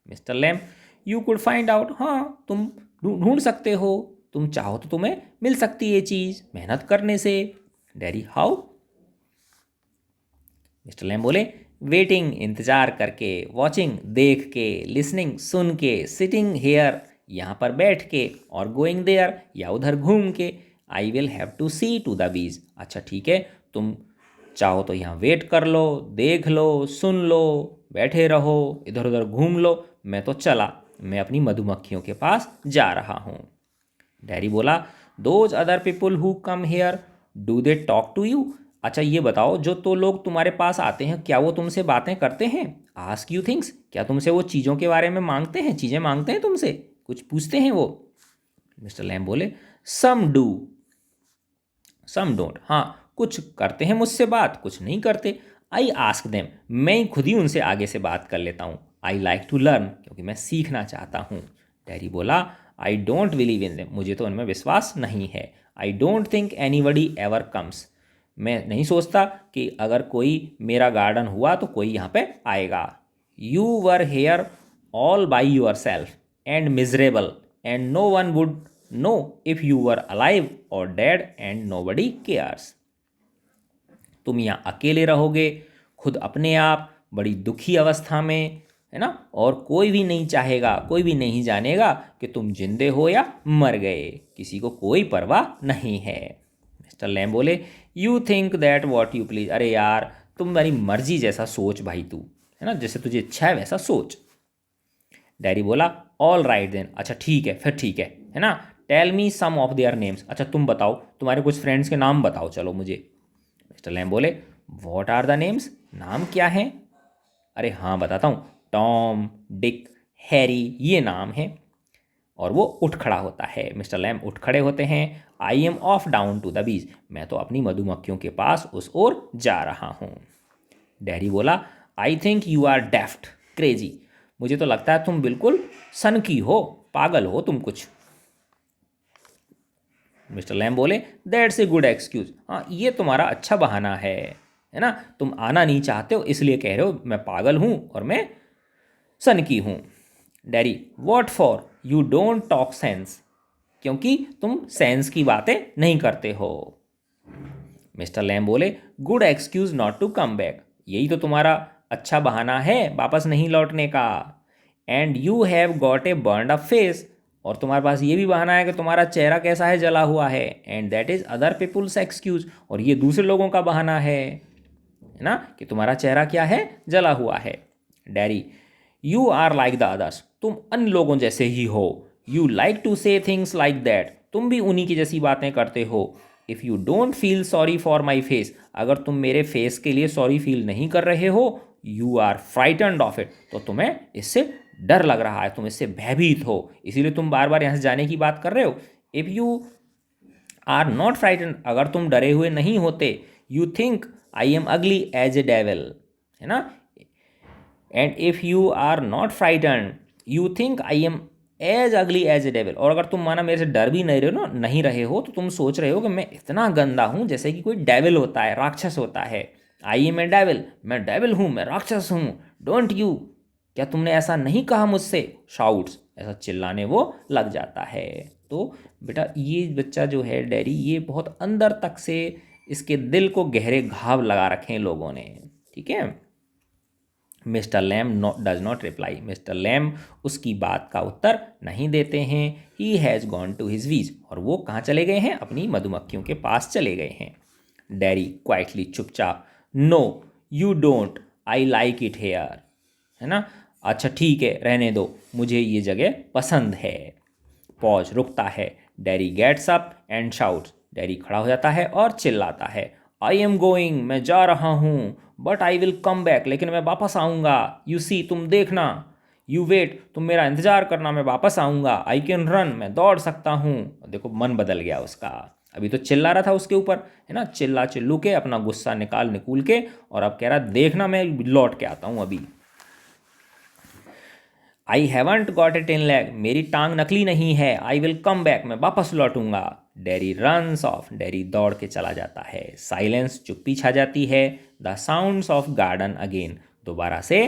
Mr Lamb you could find out, हाँ तुम ढूंढ सकते हो, तुम चाहो तो तुम्हें मिल सकती है ये चीज़ मेहनत करने से। Daddy how. मिस्टर लैम बोले वेटिंग, इंतज़ार करके, वॉचिंग, देख के, लिसनिंग, सुन के, सिटिंग हेयर, यहाँ पर बैठ के, और गोइंग देयर, या उधर घूम के। I will have to see to the bees, अच्छा ठीक है तुम चाहो तो यहाँ वेट कर लो, देख लो, सुन लो, बैठे रहो, इधर उधर घूम लो, मैं तो चला, मैं अपनी मधुमक्खियों के पास जा रहा हूँ। डैडी बोला those other people who come here do they talk to you, अच्छा ये बताओ जो तो लोग तुम्हारे पास आते हैं क्या वो तुमसे बातें करते हैं। आस्क यू थिंग्स, क्या तुमसे वो चीज़ों के बारे में मांगते हैं, चीज़ें मांगते हैं तुमसे, कुछ पूछते हैं वो। मिस्टर लैम बोले सम डू सम डोंट, हाँ कुछ करते हैं मुझसे बात, कुछ नहीं करते। आई आस्क देम, मैं ही खुद ही उनसे आगे से बात कर लेता हूँ। आई लाइक टू लर्न, क्योंकि मैं सीखना चाहता हूँ। डैडी बोला I don't believe in them, मुझे तो उनमें विश्वास नहीं है। I don't think anybody ever comes, मैं नहीं सोचता कि अगर कोई मेरा गार्डन हुआ तो कोई यहाँ पे आएगा। You were here all by yourself and miserable and no one would know if you were alive or dead and nobody cares, तुम यहाँ अकेले रहोगे, खुद अपने आप, बड़ी दुखी अवस्था में, है ना, और कोई भी नहीं चाहेगा, कोई भी नहीं जानेगा कि तुम जिंदे हो या मर गए, किसी को कोई परवाह नहीं है। मिस्टर लैम बोले, you think that what you please. अरे यार, तुम्हारी मर्जी जैसा सोच भाई तू, है ना, जैसे तुझे इच्छा है वैसा सोच। डैडी बोला, ऑल राइट देन, अच्छा ठीक है, फिर ठीक है ना। Tell me some of their names, अच्छा तुम बताओ, तुम्हारे कुछ फ्रेंड्स के नाम बताओ चलो मुझे। मिस्टर लैम बोले, वॉट आर द नेम्स, नाम क्या हैं। अरे हाँ बताता हूँ, टॉम, डिक, हैरी, ये नाम है। और वो उठ खड़ा होता है, मिस्टर लैम उठ खड़े होते हैं। I am off down to the beach, मैं तो अपनी मधुमक्खियों के पास उस ओर जा रहा हूँ। डैडी बोला, I think you are daft crazy, मुझे तो लगता है तुम बिल्कुल सनकी हो, पागल हो तुम कुछ। मिस्टर लैम बोले, दैट्स ए गुड एक्सक्यूज, हाँ ये तुम्हारा अच्छा बहाना है ना, तुम आना नहीं चाहते हो इसलिए कह रहे हो मैं पागल हूँ और मैं सनकी हूँ। Daddy, what for, you don't talk sense, क्योंकि तुम सेंस की बातें नहीं करते हो। मिस्टर लैम बोले, good excuse not to come back, यही तो तुम्हारा अच्छा बहाना है वापस नहीं लौटने का। And you have got a burned up face, और तुम्हारे पास ये भी बहाना है कि तुम्हारा चेहरा कैसा है, जला हुआ है। And that is other people's excuse, और ये दूसरे लोगों का बहाना है ना, कि तुम्हारा चेहरा क्या है, जला हुआ है। Daddy, you are like the others, तुम अन्य लोगों जैसे ही हो। You like to say things like that, तुम भी उन्हीं की जैसी बातें करते हो। If you don't feel sorry for my face, अगर तुम मेरे फेस के लिए सॉरी फील नहीं कर रहे हो, you are frightened of it, तो तुम्हें इससे डर लग रहा है, तुम इससे भयभीत हो, इसीलिए तुम बार बार यहाँ से जाने की बात कर रहे हो। If you are not frightened, अगर तुम डरे हुए नहीं होते, you think I am ugly as a devil, है ना। And if you are not frightened, you think I am as ugly as a devil, और अगर तुम माना मेरे से डर भी नहीं रहे हो, तो तुम सोच रहे हो कि मैं इतना गंदा हूँ जैसे कि कोई डेविल होता है, राक्षस होता है। आई एम ए डेविल, मैं डेविल हूँ, मैं राक्षस हूँ। डोंट यू, क्या तुमने ऐसा नहीं कहा मुझसे। शाउट्स, ऐसा चिल्लाने वो लग जाता है। तो बेटा ये बच्चा जो है डैरी, ये बहुत अंदर तक से इसके दिल को गहरे घाव लगा रखे हैं लोगों ने, ठीक है। Mister Lamb does not reply, Mr Lamb उसकी बात का उत्तर नहीं देते हैं। He has gone to his bees, और वो कहाँ चले गए हैं, अपनी मधुमक्खियों के पास चले गए हैं। डैरी क्वाइटली, चुपचाप, no you don't, I like it here, है ना, अच्छा ठीक है रहने दो, मुझे ये जगह पसंद है। पॉज, रुकता है। Derry gets up and shouts, Derry खड़ा हो जाता है और चिल्लाता है, आई एम गोइंग, मैं जा रहा हूँ, but I will come back, लेकिन मैं वापस आऊँगा। यू सी, तुम देखना। यू वेट, तुम मेरा इंतजार करना, मैं वापस आऊँगा। आई कैन रन, मैं दौड़ सकता हूँ। देखो मन बदल गया उसका, अभी तो चिल्ला रहा था उसके ऊपर, है ना, चिल्ला चिल्लू के अपना गुस्सा निकूल के, और अब कह रहा देखना मैं लौट के आता हूँ अभी। I haven't got it in leg, मेरी टांग नकली नहीं है। आई विल कम बैक, मैं वापस लौटूंगा। डैरी रन्स ऑफ, डैरी दौड़ के चला जाता है। साइलेंस, चुप्पी छा जाती है। The sounds of garden again, दोबारा से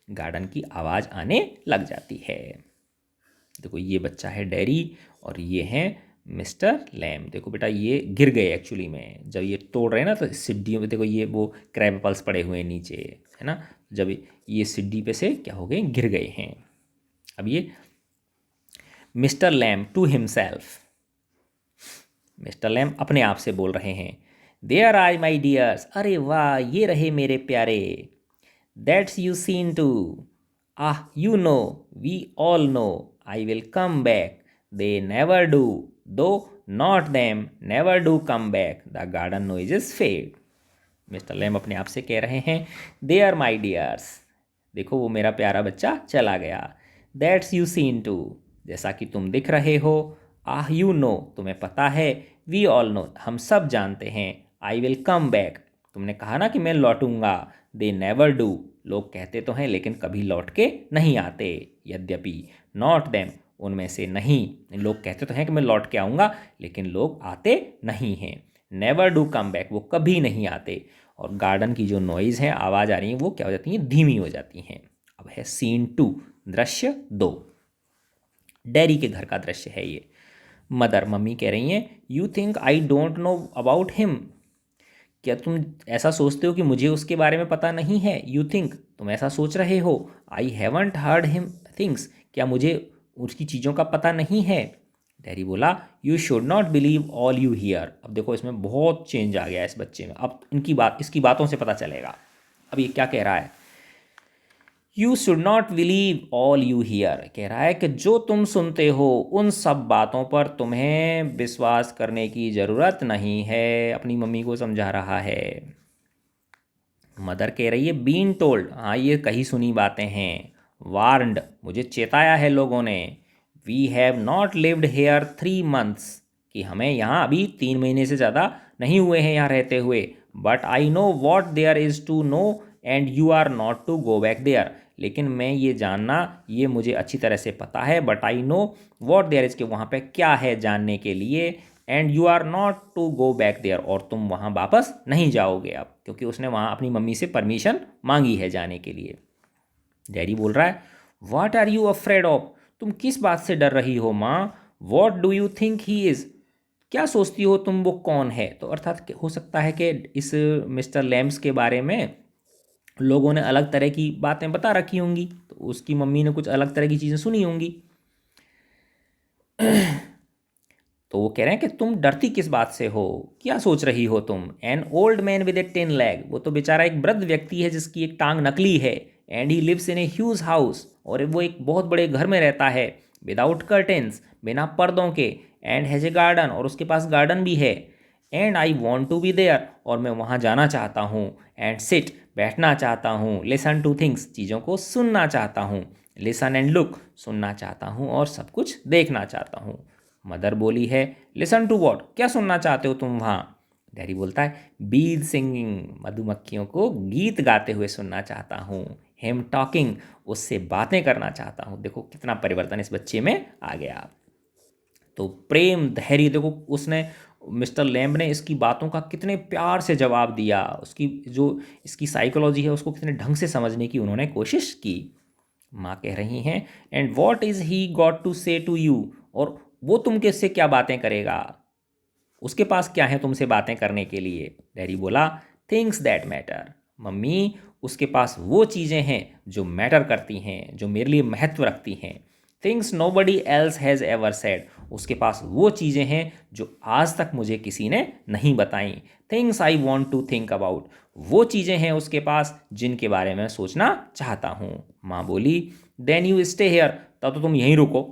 गार्डन की आवाज़ आने लग जाती है। देखो ये बच्चा है डैरी और ये है मिस्टर लैम। देखो बेटा ये गिर गए एक्चुअली में, जब ये तोड़ रहे हैं ना तो सीढ़ियों पे देखो ये वो क्रैब एप्पल्स पड़े हुए हैं नीचे, है ना, जब ये सीढ़ी पे से क्या हो गए, गिर गए हैं। अब ये Mr Lamb to himself, Mr Lamb अपने आप से बोल रहे हैं, देयर आई माई डियर्स, अरे वाह ये रहे मेरे प्यारे। That's you seen to, ah you know, we all know, I will come back, they never do, do not them, never do come back, the garden noises fade. Mr Lamb अपने आप से कह रहे हैं, दे आर माई डियर्स, देखो वो मेरा प्यारा बच्चा चला गया। दैट्स यू सीन टू, जैसा कि तुम दिख रहे हो। आह यू नो, तुम्हें पता है। वी ऑल नो, हम सब जानते हैं। आई विल कम बैक, तुमने कहा ना कि मैं लौटूंगा। दे नेवर डू, लोग कहते तो हैं लेकिन कभी लौट के नहीं आते। यद्यपि नॉट देम, उनमें से नहीं, लोग कहते तो हैं कि मैं लौट के आऊँगा लेकिन लोग आते नहीं हैं। नेवर डू कम बैक, वो कभी नहीं आते। और गार्डन की जो नॉइज़ है, आवाज़ आ रही है, वो क्या हो जाती हैं, धीमी हो जाती हैं। अब है सीन 2, दृश्य 2। डैरी के घर का दृश्य है ये। मदर, मम्मी कह रही हैं, you think I don't know about him, क्या तुम ऐसा सोचते हो कि मुझे उसके बारे में पता नहीं है। यू थिंक, तुम ऐसा सोच रहे हो। I haven't heard him things, क्या मुझे उसकी चीज़ों का पता नहीं है। डैडी बोला you should not believe all you here. अब देखो इसमें बहुत चेंज आ गया है इस बच्चे में, अब इसकी बातों से पता चलेगा। अब ये क्या कह रहा है, you should not believe all you here, कह रहा है कि जो तुम सुनते हो उन सब बातों पर तुम्हें विश्वास करने की ज़रूरत नहीं है। अपनी मम्मी को समझा रहा है। मदर कह रही है बीन टोल्ड, हाँ ये कही सुनी बातें हैं। वार्नड, मुझे चेताया है लोगों ने। We have not lived here 3 months, कि हमें यहाँ अभी 3 महीने से ज़्यादा नहीं हुए हैं यहाँ रहते हुए। But I know what there is to know and you are not to go back there, लेकिन मैं ये जानना ये मुझे अच्छी तरह से पता है। But I know what there is, कि वहाँ पे क्या है जानने के लिए। And you are not to go back there, और तुम वहाँ वापस नहीं जाओगे अब, क्योंकि उसने वहाँ अपनी मम्मी से परमिशन मांगी है जाने के लिए। डैडी बोल रहा है what are you afraid of, तुम किस बात से डर रही हो माँ। What do you think he is, क्या सोचती हो तुम वो कौन है। तो अर्थात हो सकता है कि इस मिस्टर लैम्स के बारे में लोगों ने अलग तरह की बातें बता रखी होंगी, तो उसकी मम्मी ने कुछ अलग तरह की चीज़ें सुनी होंगी। तो वो कह रहे हैं कि तुम डरती किस बात से हो, क्या सोच रही हो तुम। An old man with A 10 leg, वो तो बेचारा एक वृद्ध व्यक्ति है जिसकी एक टांग नकली है। And he lives in a huge house, और वो एक बहुत बड़े घर में रहता है। विदाउट कर्टेंस, बिना पर्दों के। एंड हैज ए गार्डन, और उसके पास गार्डन भी है। And I want to be there, और मैं वहाँ जाना चाहता हूँ। एंड सिट, बैठना चाहता हूँ। लिसन टू थिंग्स, चीज़ों को सुनना चाहता हूँ। लिसन एंड लुक, सुनना चाहता हूँ और सब कुछ देखना चाहता हूँ। मदर बोली है लिसन टू वॉट, क्या सुनना चाहते हो तुम वहाँ। डैडी बोलता है बीज सिंगिंग, मधुमक्खियों को गीत गाते हुए सुनना चाहता हूँ। हिम टॉकिंग, उससे बातें करना चाहता हूँ। देखो कितना परिवर्तन इस बच्चे में आ गया। तो प्रेम धैर्य, देखो उसने मिस्टर लैम्ब ने इसकी बातों का कितने प्यार से जवाब दिया, उसकी जो इसकी साइकोलॉजी है उसको कितने ढंग से समझने की उन्होंने कोशिश की। माँ कह रही हैं and what is he got to say to you, और वो तुम किससे क्या बातें करेगा, उसके पास क्या है तुमसे बातें करने के लिए। डैडी बोला थिंग्स दैट मैटर, मम्मी उसके पास वो चीज़ें हैं जो मैटर करती हैं, जो मेरे लिए महत्व रखती हैं। Things nobody else has ever said, उसके पास वो चीज़ें हैं जो आज तक मुझे किसी ने नहीं बताई। Things I want to think about, वो चीज़ें हैं उसके पास जिनके बारे में सोचना चाहता हूँ। माँ बोली देन यू स्टे हेयर, तब तो तुम यहीं रुको।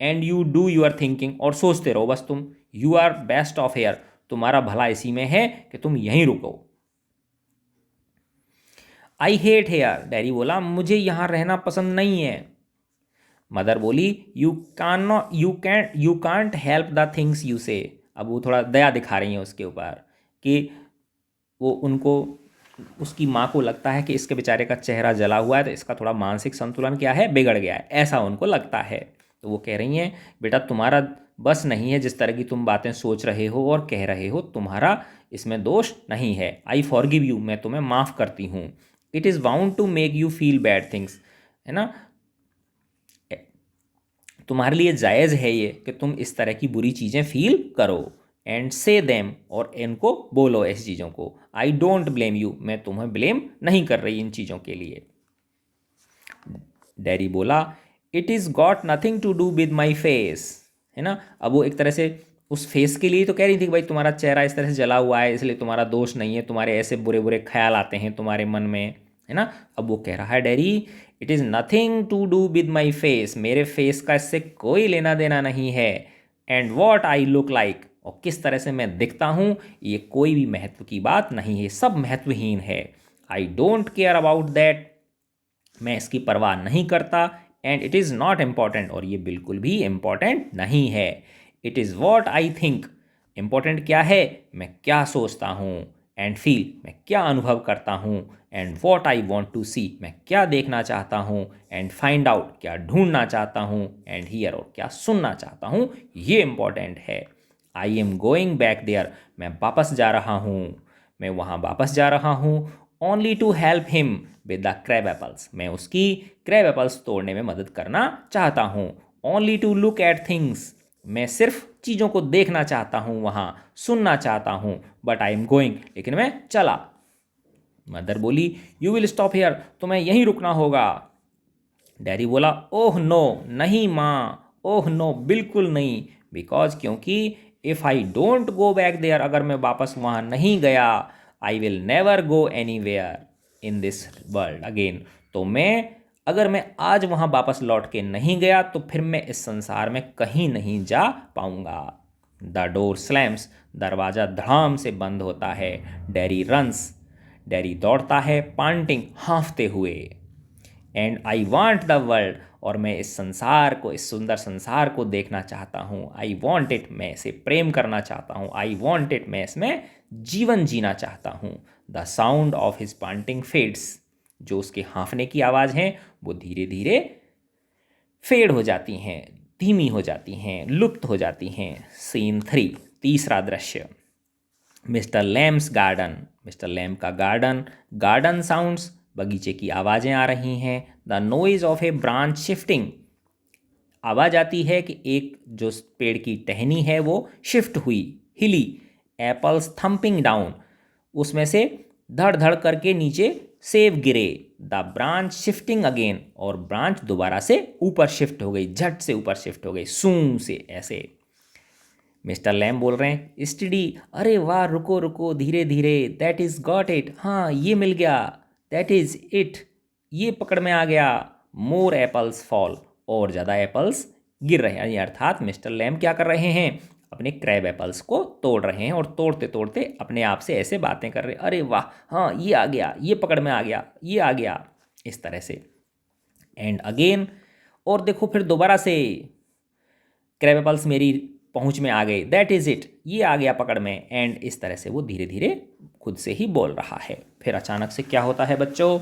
And you do your thinking, और सोचते रहो बस तुम। You are best off here, तुम्हारा भला इसी में है कि तुम यहीं रुको। आई हेट हेयर, डैडी बोला मुझे यहाँ रहना पसंद नहीं है। मदर बोली you can't help the things you से। अब वो थोड़ा दया दिखा रही हैं उसके ऊपर कि वो उनको, उसकी माँ को लगता है कि इसके बेचारे का चेहरा जला हुआ है, तो इसका थोड़ा मानसिक संतुलन क्या है, बिगड़ गया है, ऐसा उनको लगता है। तो वो कह रही हैं बेटा तुम्हारा बस नहीं है, जिस तरह की तुम बातें सोच रहे हो और कह रहे हो, तुम्हारा इसमें दोष नहीं है। आई फॉरगिव यू, मैं तुम्हें माफ़ करती हूँ। It is bound to make you feel bad things, है ना, तुम्हारे लिए जायज़ है ये कि तुम इस तरह की बुरी चीज़ें फील करो। एंड से देम, और इनको बोलो ऐसी चीज़ों को। आई डोंट ब्लेम यू, मैं तुम्हें ब्लेम नहीं कर रही इन चीज़ों के लिए। डैडी बोला it is got nothing to do with my face, है ना। अब वो एक तरह से उस फेस के लिए तो कह रही थी कि भाई तुम्हारा चेहरा इस तरह से जला हुआ है इसलिए तुम्हारा दोष नहीं है, तुम्हारे ऐसे बुरे बुरे ख्याल आते हैं तुम्हारे मन में, है ना। अब वो कह रहा है daddy it is nothing to do with my face, मेरे फेस का इससे कोई लेना देना नहीं है। And what I look like, और किस तरह से मैं दिखता हूँ ये कोई भी महत्व की बात नहीं है, सब महत्वहीन है। आई डोंट केयर अबाउट दैट, मैं इसकी परवाह नहीं करता। And it is not important, और ये बिल्कुल भी इम्पॉर्टेंट नहीं है। It is what I think, important क्या है, मैं क्या सोचता हूँ। एंड फील, मैं क्या अनुभव करता हूँ। And what I want to see, मैं क्या देखना चाहता हूँ। एंड फाइंड आउट, क्या ढूंढना चाहता हूँ। एंड हियर, और क्या सुनना चाहता हूँ, ये इम्पॉर्टेंट है। I am going back there, मैं वापस जा रहा हूँ, मैं वहाँ वापस जा रहा हूँ। Only to help him with the crab apples, मैं उसकी क्रैब एपल्स तोड़ने में मदद करना चाहता हूँ। Only to look at things, मैं सिर्फ चीज़ों को देखना चाहता हूँ, वहाँ सुनना चाहता हूँ। बट आई एम गोइंग, लेकिन मैं चला। मदर बोली यू विल स्टॉप हेयर, तुम्हें यहीं रुकना होगा। डैडी बोला ओह नो, नहीं माँ, ओह नो बिल्कुल नहीं। बिकॉज क्योंकि if I don't go back there, अगर मैं वापस वहाँ नहीं गया, I will never go anywhere in this world again, तो अगर मैं आज वहाँ वापस लौट के नहीं गया तो फिर मैं इस संसार में कहीं नहीं जा पाऊँगा। द डोर स्लैम्स, दरवाज़ा धड़ाम से बंद होता है। डैरी रन्स, डैरी दौड़ता है, पांटिंग, हाँफते हुए। And I want the world, और मैं इस संसार को, इस सुंदर संसार को देखना चाहता हूँ। आई वॉन्ट इट, मैं इसे प्रेम करना चाहता हूँ। आई वॉन्ट इट, मैं इसमें जीवन जीना चाहता हूँ। The sound of his panting fades, जो उसके हाँफने की आवाज़ हैं वो धीरे धीरे फेड हो जाती हैं, धीमी हो जाती हैं, लुप्त हो जाती हैं। सीन 3, तीसरा दृश्य। Mr Lamb's garden, Mr Lamb का गार्डन। गार्डन साउंड्स, बगीचे की आवाज़ें आ रही हैं। The noise of a branch shifting, आवाज़ आती है कि एक जो पेड़ की टहनी है वो शिफ्ट हुई, हिली। एप्पल्स थम्पिंग डाउन, उसमें से धड़ धड़ करके नीचे सेब गिरे। द ब्रांच शिफ्टिंग अगेन, और ब्रांच दोबारा से ऊपर शिफ्ट हो गई, झट से ऊपर शिफ्ट हो गई, सूं से ऐसे। मिस्टर लैम बोल रहे हैं स्टडी, अरे वाह, रुको रुको, धीरे धीरे। दैट इज गॉट इट, हाँ ये मिल गया। दैट इज इट, ये पकड़ में आ गया। मोर एप्पल्स फॉल, और ज़्यादा एप्पल्स गिर रहे हैं। अर्थात मिस्टर लैम क्या कर रहे हैं, अपने क्रैब एप्पल्स को तोड़ रहे हैं, और तोड़ते तोड़ते अपने आप से ऐसे बातें कर रहे हैं, अरे वाह, हाँ ये आ गया, ये पकड़ में आ गया, ये आ गया, इस तरह से। एंड अगेन, और देखो फिर दोबारा से क्रैब एप्पल्स मेरी पहुंच में आ गए। दैट इज़ इट, ये आ गया पकड़ में। एंड इस तरह से वो धीरे धीरे खुद से ही बोल रहा है। फिर अचानक से क्या होता है बच्चों,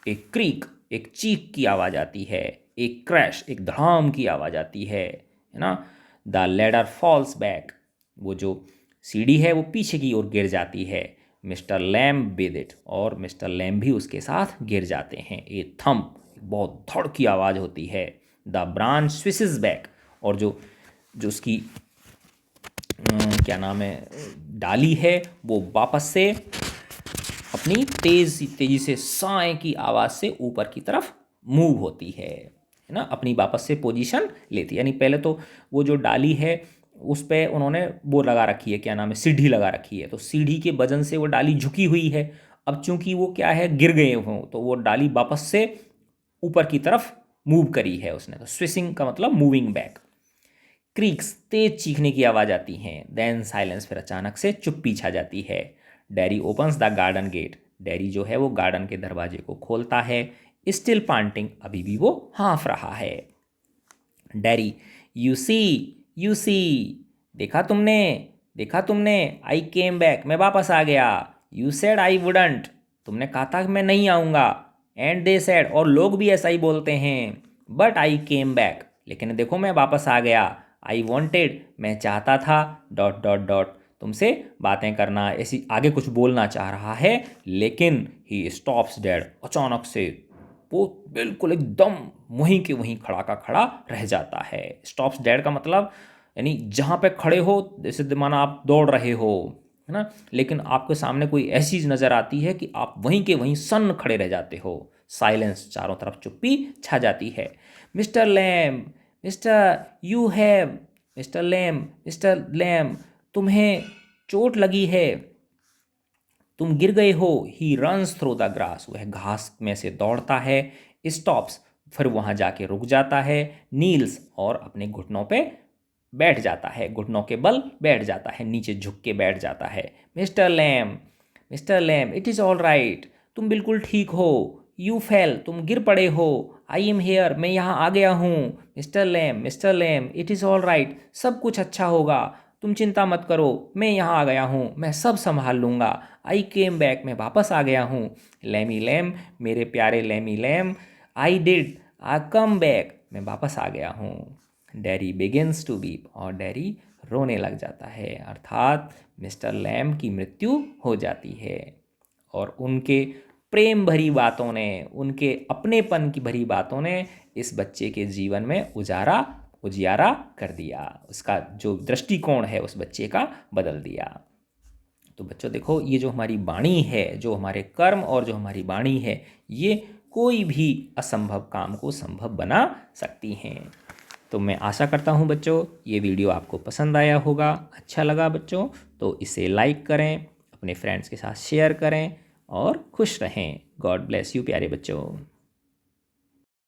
एक क्रीक, एक चीख की आवाज़ आती है, एक क्रैश, एक धड़ाम की आवाज़ आती है ना। द लैडर फॉल्स बैक, वो जो सीढ़ी है वो पीछे की ओर गिर जाती है। मिस्टर लैम विद इट, और मिस्टर लैम भी उसके साथ गिर जाते हैं। ए थंप, बहुत धड़ की आवाज़ होती है। द ब्रांच स्विसेस बैक, और जो जो उसकी क्या नाम है, डाली है, वो वापस से अपनी तेजी से साए की आवाज़ से ऊपर की तरफ मूव होती है ना, अपनी वापस से पोजीशन लेती है। यानी पहले तो वो जो डाली है उस पर उन्होंने वो लगा रखी है, क्या नाम है, सीढ़ी लगा रखी है, तो सीढ़ी के वजन से वो डाली झुकी हुई है। अब चूंकि वो क्या है, गिर गए हों, तो वो डाली वापस से ऊपर की तरफ मूव करी है उसने, तो स्विसिंग का मतलब मूविंग बैक। क्रीक्स, तेज चीखने की आवाज़ आती हैं। देन साइलेंस, फिर अचानक से चुप्पी छा जाती है। Derry opens the garden gate, Derry जो है वो गार्डन के दरवाजे को खोलता है। स्टिल पांटिंग, अभी भी वो हाँफ रहा है। डैरी, यू सी, देखा तुमने, देखा तुमने, आई केम बैक, मैं वापस आ गया। यू सेड आई वुडंट, तुमने कहा था कि मैं नहीं आऊँगा। एंड दे सेड, और लोग भी ऐसा ही बोलते हैं। बट आई केम बैक, लेकिन देखो मैं वापस आ गया। आई वॉन्टेड, मैं चाहता था, डॉट डॉट डॉट, तुमसे बातें करना, ऐसी आगे कुछ बोलना चाह रहा है, लेकिन ही स्टॉप्स डेड, अचानक से वो बिल्कुल एकदम वहीं के वहीं खड़ा का खड़ा रह जाता है। स्टॉप्स डेड का मतलब यानी जहाँ पे खड़े हो, जैसे माना आप दौड़ रहे हो, है ना, लेकिन आपके सामने कोई ऐसी चीज़ नज़र आती है कि आप वहीं के वहीं सन्न खड़े रह जाते हो। साइलेंस, चारों तरफ चुप्पी छा जाती है। Mister Lamb, Mr you have, Mr Lamb, Mr Lamb, तुम्हें चोट लगी है, तुम गिर गए हो। He runs through the grass, वह घास में से दौड़ता है। स्टॉप्स, फिर वहाँ जाके रुक जाता है। नील्स, और अपने घुटनों पे बैठ जाता है, घुटनों के बल बैठ जाता है, नीचे झुक के बैठ जाता है। Mister Lamb, Mr Lamb, it is all right, तुम बिल्कुल ठीक हो। यू फेल, तुम गिर पड़े हो। आई एम हेयर, मैं यहाँ आ गया हूँ। Mr Lamb, Mr Lamb, it is all right, सब कुछ अच्छा होगा, तुम चिंता मत करो, मैं यहाँ आ गया हूँ, मैं सब संभाल लूँगा। आई केम बैक, मैं वापस आ गया हूँ। लैमी लैम, मेरे प्यारे Lamey Lamb, I did, I come back, मैं वापस आ गया हूँ। डैरी बिगिन्स टू वीप, और डैरी रोने लग जाता है, अर्थात मिस्टर लैम की मृत्यु हो जाती है। और उनके प्रेम भरी बातों ने, उनके अपनेपन की भरी बातों ने इस बच्चे के जीवन में उजियारा कर दिया, उसका जो दृष्टिकोण है उस बच्चे का बदल दिया। तो बच्चों देखो, ये जो हमारी वाणी है, जो हमारे कर्म और जो हमारी वाणी है, ये कोई भी असंभव काम को संभव बना सकती हैं। तो मैं आशा करता हूँ बच्चों ये वीडियो आपको पसंद आया होगा, अच्छा लगा बच्चों, तो इसे लाइक करें, अपने फ्रेंड्स के साथ शेयर करें और खुश रहें। गॉड ब्लेस यू प्यारे बच्चों।